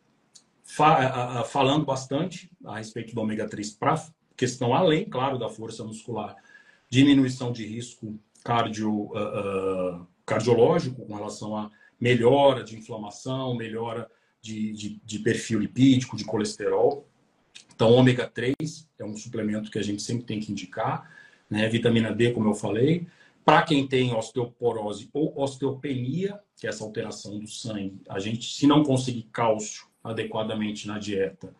falando bastante a respeito do ômega 3 para questão além, claro, da força muscular, diminuição de risco cardiológico com relação a melhora de inflamação, melhora de perfil lipídico, de colesterol. Então, ômega 3 é um suplemento que a gente sempre tem que indicar, né? Vitamina D, como eu falei. Para quem tem osteoporose ou osteopenia, que é essa alteração do sangue, a gente, se não conseguir cálcio adequadamente na dieta,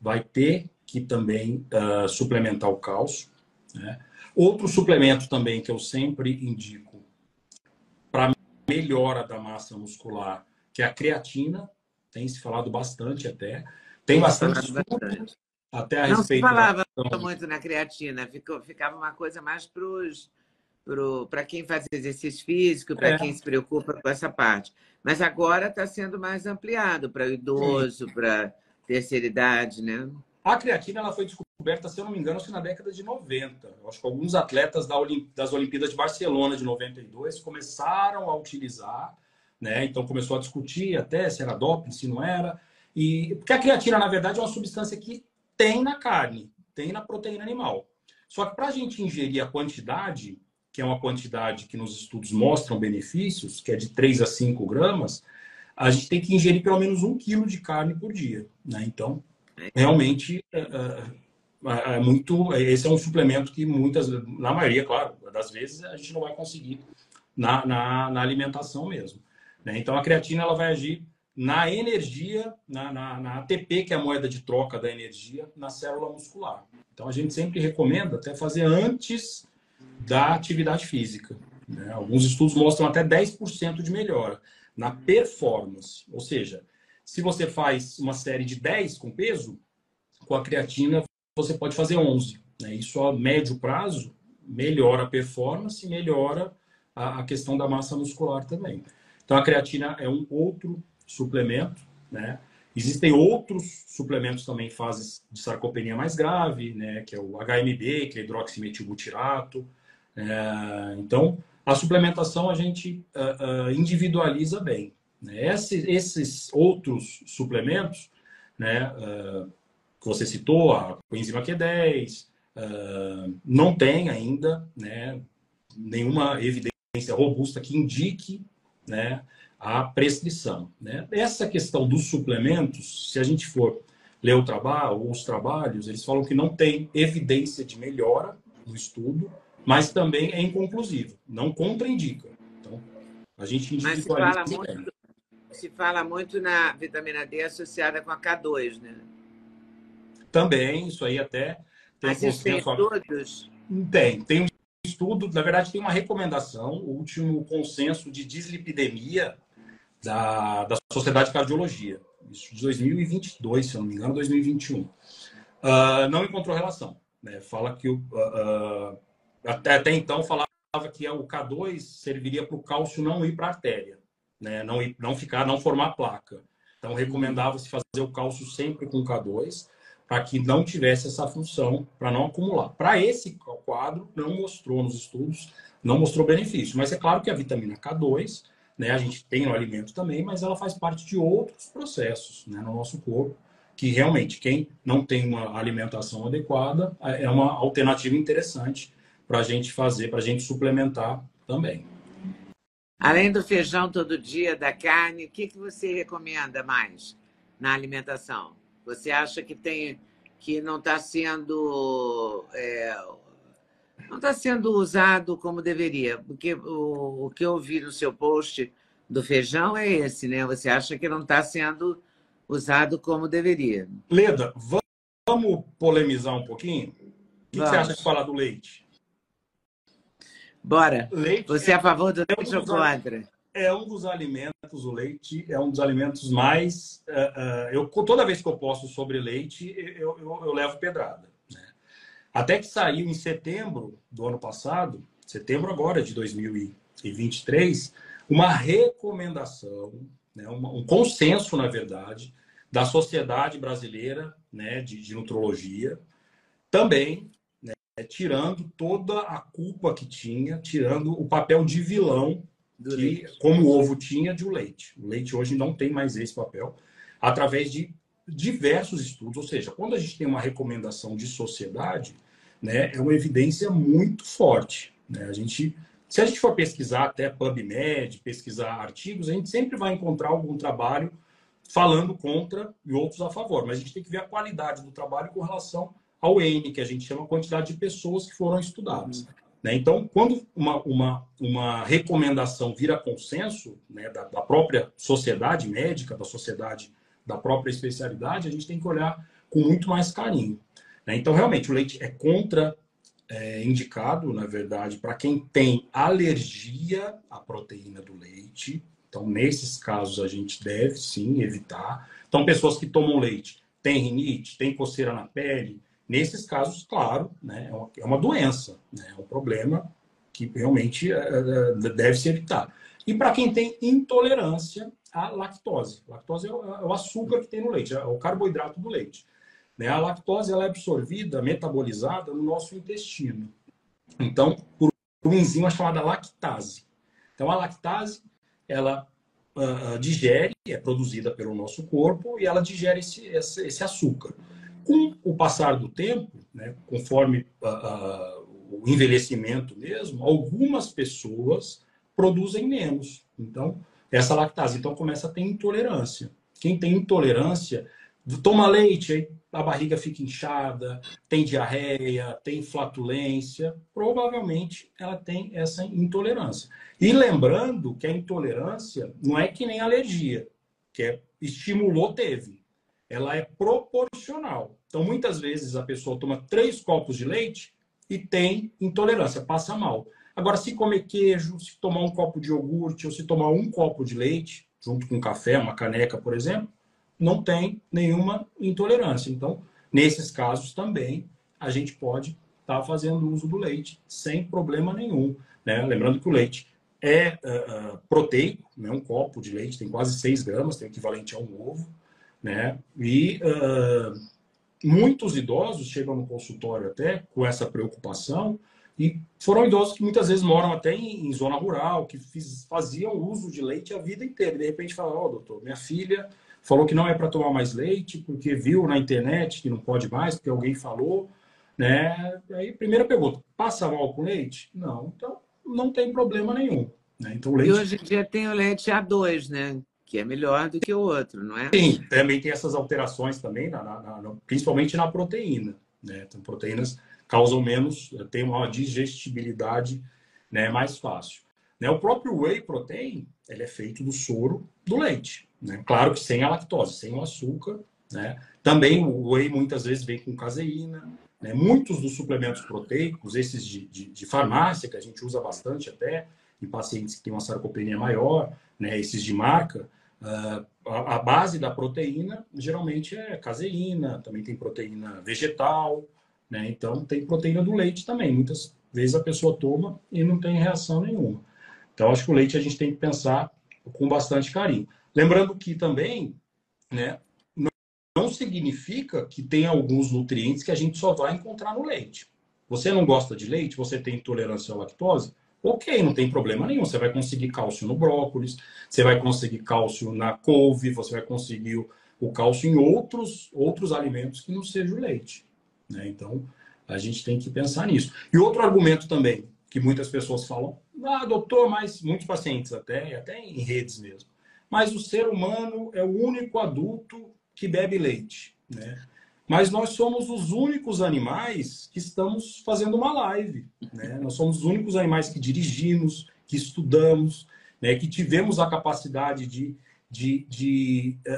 vai ter que também suplementar o cálcio, né? Outro suplemento também que eu sempre indico para melhora da massa muscular, que é a creatina, tem se falado bastante até. Tem bastante estudo até a Não se respeito da falava questão. muito na creatina, ficava uma coisa mais para quem faz exercício físico, para quem se preocupa com essa parte. Mas agora está sendo mais ampliado para o idoso, para terceira idade, né? A creatina ela foi descoberta, se eu não me engano, na década de 90. Eu acho que alguns atletas das Olimpíadas de Barcelona de 92 começaram a utilizar, né? Então começou a discutir até se era doping, se não era. Porque a creatina, na verdade, é uma substância que tem na carne, tem na proteína animal. Só que para a gente ingerir a quantidade, que é uma quantidade que nos estudos mostram benefícios, que é de 3 a 5 gramas, a gente tem que ingerir pelo menos 1 quilo de carne por dia, né? Então, realmente, esse é um suplemento que na maioria, claro, das vezes, a gente não vai conseguir na alimentação mesmo, né? Então, a creatina ela vai agir na energia, na ATP, que é a moeda de troca da energia, na célula muscular. Então, a gente sempre recomenda até fazer antes da atividade física, né? Alguns estudos mostram até 10% de melhora na performance. Ou seja, se você faz uma série de 10 com peso, com a creatina você pode fazer 11. Né? Isso a médio prazo melhora a performance, melhora a questão da massa muscular também. Então, a creatina é um outro suplemento, né? Existem outros suplementos também em fases de sarcopenia mais grave, né? Que é o HMB, que é hidroximetilbutirato. Então, a suplementação a gente individualiza bem. Né? Esses outros suplementos, né? Que você citou, a coenzima Q10, não tem ainda, né? Nenhuma evidência robusta que indique, né? A prescrição, né? Essa questão dos suplementos, se a gente for ler os trabalhos, eles falam que não tem evidência de melhora no estudo, mas também é inconclusivo, não contraindica. Então, a gente individualiza. Se fala muito na vitamina D associada com a K2, né? Também, isso aí até tem Mas isso tem estudos? Tem um estudo, na verdade tem uma recomendação, o último consenso de dislipidemia da Sociedade de Cardiologia, isso de 2022, se eu não me engano, 2021. Não encontrou relação, né? Fala que até então falava que o K2 serviria para o cálcio não ir para a artéria, né? Não formar placa. Então recomendava-se fazer o cálcio sempre com K2 para que não tivesse essa função, para não acumular. Para esse quadro, não mostrou nos estudos não mostrou benefício. Mas é claro que a vitamina K2, né, a gente tem no alimento também, mas ela faz parte de outros processos, né, no nosso corpo, que realmente quem não tem uma alimentação adequada é uma alternativa interessante para a gente fazer, para a gente suplementar também. Além do feijão todo dia, da carne, o que você recomenda mais na alimentação? Você acha que não está sendo não está sendo usado como deveria? Porque o que eu vi no seu post do feijão é esse, né? Você acha que não está sendo usado como deveria? Leda, vamos polemizar um pouquinho? O que você acha de Vamos. falar do leite? Bora. Leite Você é a favor do um leite ou dos, contra? é um dos alimentos, o leite é um dos alimentos mais. Toda vez que eu posto sobre leite, eu levo pedrada. Né? Até que saiu em setembro do ano passado, setembro agora de 2023, uma recomendação, né, um consenso, na verdade, da Sociedade Brasileira, né, de Nutrologia, também, né, tirando toda a culpa que tinha, tirando o papel de vilão que, como o ovo tinha, de o leite. O leite hoje não tem mais esse papel, através de diversos estudos. Ou seja, quando a gente tem uma recomendação de sociedade, né, é uma evidência muito forte. Né? Se a gente for pesquisar até PubMed, pesquisar artigos, a gente sempre vai encontrar algum trabalho falando contra e outros a favor. Mas a gente tem que ver a qualidade do trabalho com relação ao N, que a gente chama a quantidade de pessoas que foram estudadas. Né? Então, quando uma recomendação vira consenso, né, da própria sociedade médica, da sociedade da própria especialidade, a gente tem que olhar com muito mais carinho. Né? Então, realmente, o leite é indicado, na verdade, para quem tem alergia à proteína do leite. Então, nesses casos, a gente deve, sim, evitar. Então, pessoas que tomam leite, têm rinite, têm coceira na pele. Nesses casos, claro, né, é uma doença, né, é um problema que realmente deve se evitar. E para quem tem intolerância à lactose. Lactose é o açúcar que tem no leite, é o carboidrato do leite. Né? A lactose ela é absorvida, metabolizada no nosso intestino. Então, por uma enzima chamada lactase. Então, a lactase, ela digere, é produzida pelo nosso corpo, e ela digere esse açúcar. Com o passar do tempo, né, conforme o envelhecimento mesmo, algumas pessoas produzem menos. Então, essa lactase. Então, começa a ter intolerância. Quem tem intolerância, toma leite, aí a barriga fica inchada, tem diarreia, tem flatulência, provavelmente ela tem essa intolerância. E lembrando que a intolerância não é que nem alergia, que estimulou, teve. Ela é proporcional. Então, muitas vezes a pessoa toma 3 copos de leite e tem intolerância, passa mal. Agora, se comer queijo, se tomar um copo de iogurte ou se tomar um copo de leite, junto com café, uma caneca, por exemplo, não tem nenhuma intolerância. Então, nesses casos também, a gente pode estar fazendo uso do leite sem problema nenhum. Né? Lembrando que o leite é proteico, né? Um copo de leite tem quase 6 gramas, tem o equivalente a um ovo. Né? E muitos idosos chegam no consultório até com essa preocupação, e foram idosos que muitas vezes moram até em zona rural, que faziam uso de leite a vida inteira. E de repente falam, doutor, minha filha falou que não é para tomar mais leite, porque viu na internet que não pode mais, porque alguém falou. Né? Aí, primeira pergunta, passa mal com leite? Não, então não tem problema nenhum. Né? Então, leite... E hoje em dia tem o leite A2, né? Que é melhor do que o outro, não é? Sim, também tem essas alterações também, principalmente na proteína. Né? Então, proteínas causam menos, tem uma digestibilidade, né, mais fácil. Né? O próprio whey protein, ele é feito do soro do leite. Né? Claro que sem a lactose, sem o açúcar. Né? Também o whey muitas vezes vem com caseína. Né? Muitos dos suplementos proteicos, esses de farmácia, que a gente usa bastante até, em pacientes que têm uma sarcopenia maior, né? Esses de marca, a base da proteína geralmente é caseína, também tem proteína vegetal, né? Então tem proteína do leite também. Muitas vezes a pessoa toma e não tem reação nenhuma. Então acho que o leite a gente tem que pensar com bastante carinho. Lembrando que também, né, não significa que tem alguns nutrientes que a gente só vai encontrar no leite. Você não gosta de leite, você tem intolerância à lactose, ok, não tem problema nenhum. Você vai conseguir cálcio no brócolis, você vai conseguir cálcio na couve, você vai conseguir o cálcio em outros alimentos que não seja o leite, né? Então, a gente tem que pensar nisso. E outro argumento também, que muitas pessoas falam, doutor, mas muitos pacientes até em redes mesmo, mas o ser humano é o único adulto que bebe leite, né? Mas nós somos os únicos animais que estamos fazendo uma live, né? Nós somos os únicos animais que dirigimos, que estudamos, né? Que tivemos a capacidade de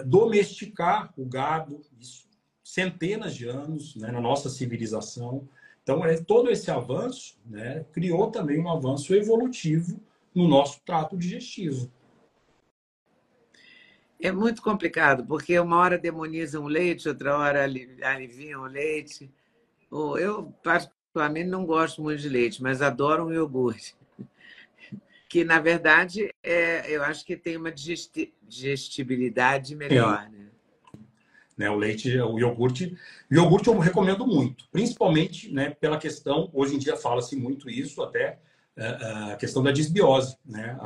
domesticar o gado, isso, centenas de anos, né? Na nossa civilização. Então, todo esse avanço, né? Criou também um avanço evolutivo no nosso trato digestivo. É muito complicado, porque uma hora demonizam o leite, outra hora aliviam o leite. Eu, particularmente, não gosto muito de leite, mas adoro um iogurte. Que, na verdade, eu acho que tem uma digestibilidade melhor. Né? O leite, o iogurte eu recomendo muito, principalmente, né, pela questão, hoje em dia fala-se muito isso, até a questão da disbiose, né?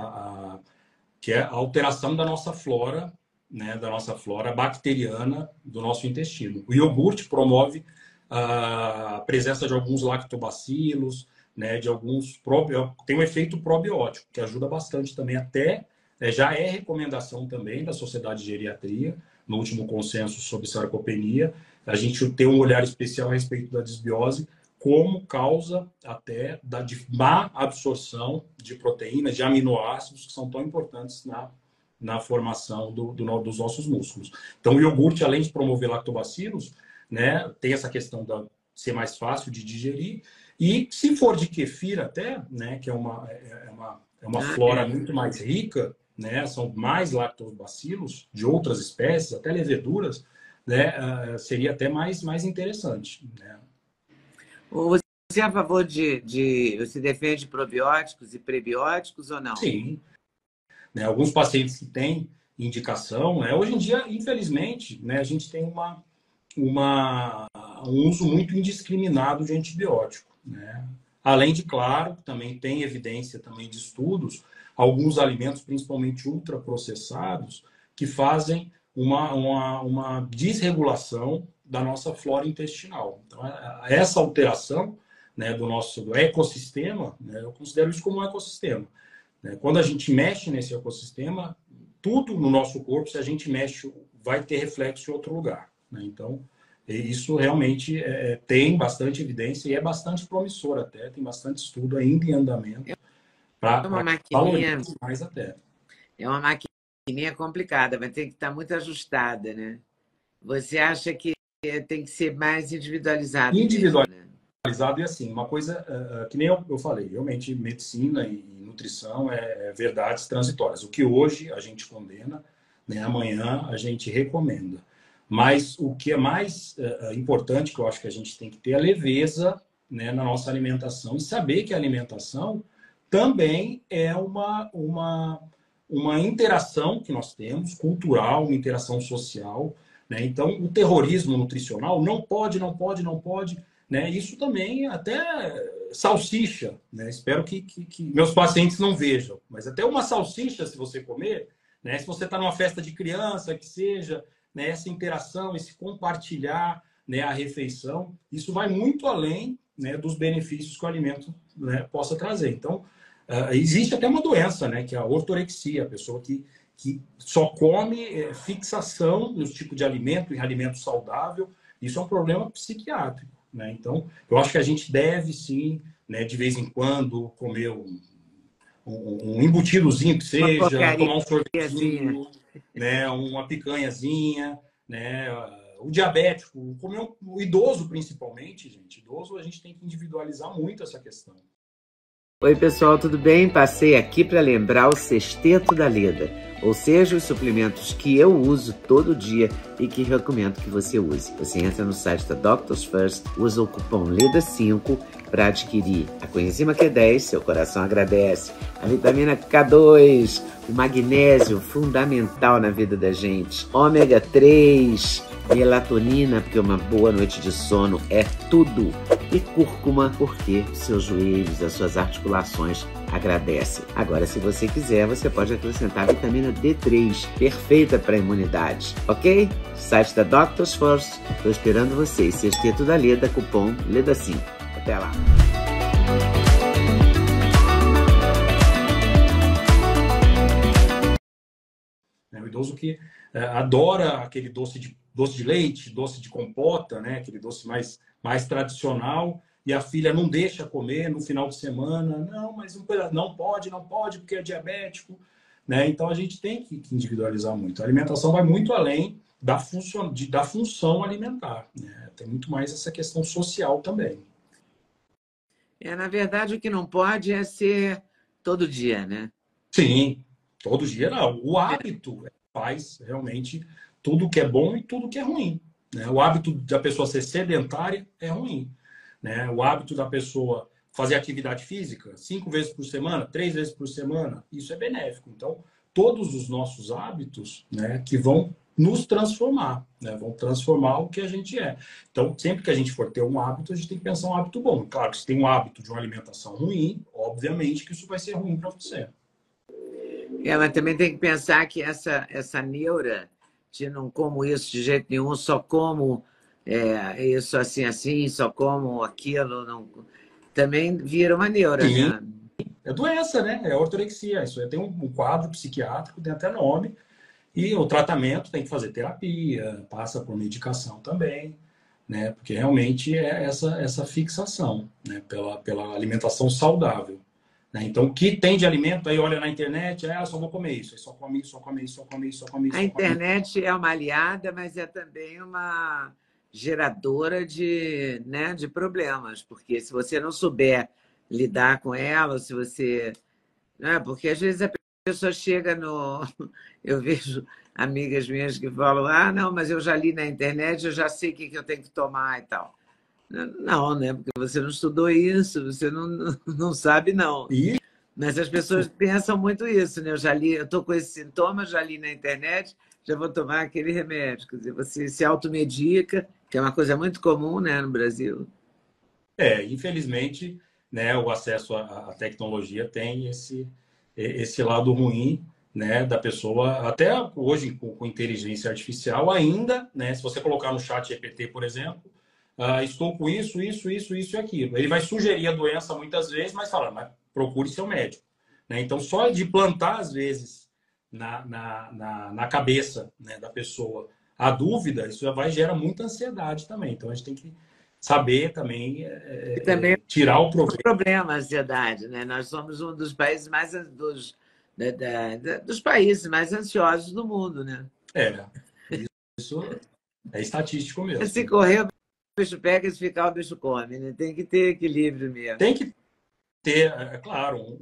Que é a alteração da nossa flora, né, da nossa flora bacteriana do nosso intestino. O iogurte promove a presença de alguns lactobacilos, né, de alguns tem um efeito probiótico que ajuda bastante também, até já é recomendação também da Sociedade de Geriatria, no último consenso sobre sarcopenia, a gente tem um olhar especial a respeito da disbiose como causa até de má absorção de proteínas, de aminoácidos, que são tão importantes na formação dos nossos músculos. Então, o iogurte, além de promover lactobacilos, né, tem essa questão de ser mais fácil de digerir. E, se for de kefir até, né, que é uma flora muito mais rica, né, são mais lactobacilos de outras espécies, até leveduras, né, seria até mais interessante, né? Você é a favor você defende probióticos e prebióticos ou não? Sim. Né, alguns pacientes que têm indicação, né, hoje em dia, infelizmente, né, a gente tem um uso muito indiscriminado de antibiótico, né? Além de, claro, também tem evidência também de estudos, alguns alimentos, principalmente ultraprocessados, que fazem uma desregulação da nossa flora intestinal. Então, essa alteração, né, do nosso ecossistema, né, eu considero isso como um ecossistema. Quando a gente mexe nesse ecossistema, tudo no nosso corpo, se a gente mexe, vai ter reflexo em outro lugar, né? Então, isso realmente tem bastante evidência e é bastante promissor até, tem bastante estudo ainda em andamento para valorizar mais até. É uma maquininha complicada, vai ter que estar muito ajustada, né? Você acha que tem que ser mais individualizado? Individualizado e assim, uma coisa que nem eu falei, realmente medicina e nutrição é verdades transitórias. O que hoje a gente condena, né, amanhã a gente recomenda. Mas o que é mais importante, que eu acho que a gente tem que ter, é a leveza, né, na nossa alimentação e saber que a alimentação também é uma interação que nós temos, cultural, uma interação social, né? Então, o terrorismo nutricional não pode, né? Isso também até salsicha, né? Espero que meus pacientes não vejam, mas até uma salsicha, se você comer, né? Se você está numa festa de criança, que seja, né? Essa interação, esse compartilhar, né, a refeição, isso vai muito além, né, dos benefícios que o alimento, né, possa trazer. Então, existe até uma doença, né, que é a ortorexia, a pessoa que só come fixação no tipo de alimento, em alimento saudável. Isso é um problema psiquiátrico, né? Então, eu acho que a gente deve, sim, né, de vez em quando, comer um embutidozinho que seja, tomar um sorvetinho, né, uma picanhazinha, né, o diabético, comer o idoso principalmente, gente. Idoso, a gente tem que individualizar muito essa questão. Oi, pessoal, tudo bem? Passei aqui para lembrar o Sexteto da Leda, ou seja, os suplementos que eu uso todo dia e que recomendo que você use. Você entra no site da Doctors First, usa o cupom LEDA5 para adquirir a coenzima Q10, seu coração agradece, a vitamina K2, o magnésio, fundamental na vida da gente, ômega 3, melatonina, porque uma boa noite de sono é tudo. tudo. E cúrcuma, porque seus joelhos, as suas articulações agradecem. Agora, se você quiser, você pode acrescentar vitamina D3, perfeita para a imunidade, ok? Site da Doctors First. Estou esperando vocês. Sexteto da Leda, cupom LEDA5. Até lá. O idoso que adora aquele doce de leite, doce de compota, né? Aquele doce mais tradicional, e a filha não deixa comer no final de semana. Não, mas não pode, porque é diabético. Né? Então, a gente tem que individualizar muito. A alimentação vai muito além da função alimentar. Né? Tem muito mais essa questão social também. Na verdade, o que não pode é ser todo dia, né? Sim, todo dia não. O hábito faz realmente tudo que é bom e tudo que é ruim. Né? O hábito da pessoa ser sedentária é ruim. Né? O hábito da pessoa fazer atividade física 5 vezes por semana, 3 vezes por semana, isso é benéfico. Então, todos os nossos hábitos, né, que vão nos transformar, né, vão transformar o que a gente é. Então, sempre que a gente for ter um hábito, a gente tem que pensar um hábito bom. Claro que se tem um hábito de uma alimentação ruim, obviamente que isso vai ser ruim para você. Mas também tem que pensar que essa neura de não como isso de jeito nenhum, só como isso assim, só como aquilo, não... também vira uma neura, Sim. né? É doença, né? É ortorexia. Isso aí tem um quadro psiquiátrico, tem até nome. E o tratamento tem que fazer terapia, passa por medicação também, né? Porque realmente é essa fixação, né? Pela alimentação saudável. Né? Então, o que tem de alimento, aí olha na internet, só vou comer isso, aí só come isso, só come isso, só come isso, só come isso. A internet é uma aliada, mas é também uma geradora de problemas, porque se você não souber lidar com ela, se você... Porque às vezes a pessoa chega no... Eu vejo amigas minhas que falam, não, mas eu já li na internet, eu já sei o que eu tenho que tomar e tal. Não, né? Porque você não estudou isso, você não sabe, não. E... Mas as pessoas pensam muito isso, né? Eu estou com esse sintoma, já li na internet, já vou tomar aquele remédio. Quer dizer, você se automedica, que é uma coisa muito comum, né, no Brasil. Infelizmente, né, o acesso à tecnologia tem esse lado ruim, né, da pessoa, até hoje com inteligência artificial ainda, né, se você colocar no chat GPT, por exemplo, estou com isso e aquilo. Ele vai sugerir a doença muitas vezes, mas fala, procure seu médico. Né? Então, só de plantar, às vezes, na cabeça, né, da pessoa a dúvida, isso já gera muita ansiedade também. Então, a gente tem que saber também, tirar o proveito. Problema a ansiedade, né? Nós somos um dos países dos países mais ansiosos do mundo, né? Isso é estatístico mesmo. Se correr, o bicho pega, se ficar, o bicho come, né? Tem que ter equilíbrio mesmo. Tem que ter, claro,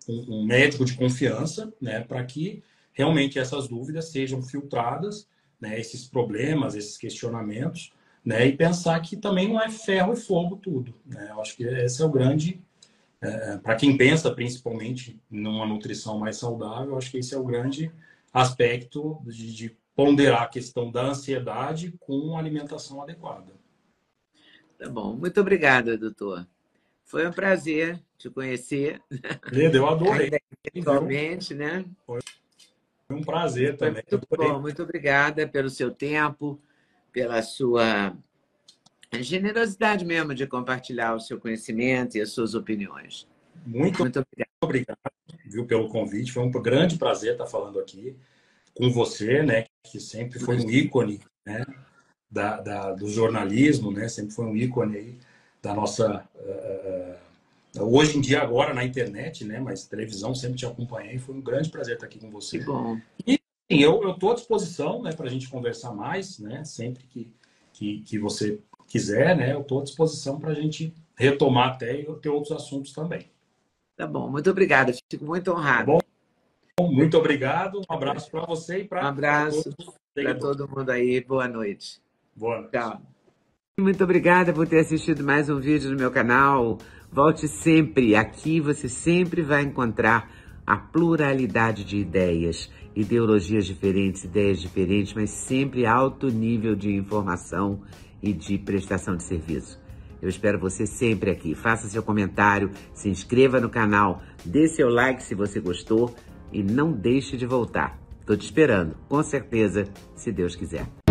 um médico de confiança, né, para que realmente essas dúvidas sejam filtradas, né, esses problemas, esses questionamentos, né, e pensar que também não é ferro e fogo tudo. Né? Eu acho que esse é o grande... para quem pensa principalmente numa nutrição mais saudável, eu acho que esse é o grande aspecto de ponderar a questão da ansiedade com alimentação adequada. Tá bom. Muito obrigada, doutor. Foi um prazer te conhecer. Eu adorei. Pessoalmente, né? Foi um prazer também. Muito bom. Muito obrigada pelo seu tempo, pela sua generosidade mesmo de compartilhar o seu conhecimento e as suas opiniões. Muito obrigado, viu, pelo convite. Foi um grande prazer estar falando aqui com você, né, que sempre foi um ícone, né, do jornalismo, né, sempre foi um ícone aí da nossa... hoje em dia, agora, na internet, né, mas televisão sempre te acompanhei. Foi um grande prazer estar aqui com você. Que bom. E sim, eu estou à disposição, né, para a gente conversar mais, né, sempre que você quiser, né, eu estou à disposição para a gente retomar até e ter outros assuntos também. Tá bom, muito obrigada. Fico muito honrado. Tá bom? Muito obrigado. Um abraço para você e para um abraço para todo mundo aí. Boa noite. Boa noite. Tchau. Muito obrigada por ter assistido mais um vídeo no meu canal. Volte sempre. Aqui você sempre vai encontrar a pluralidade de ideias, ideologias diferentes, ideias diferentes, mas sempre alto nível de informação e de prestação de serviço. Eu espero você sempre aqui. Faça seu comentário, se inscreva no canal, dê seu like se você gostou e não deixe de voltar. Estou te esperando, com certeza, se Deus quiser.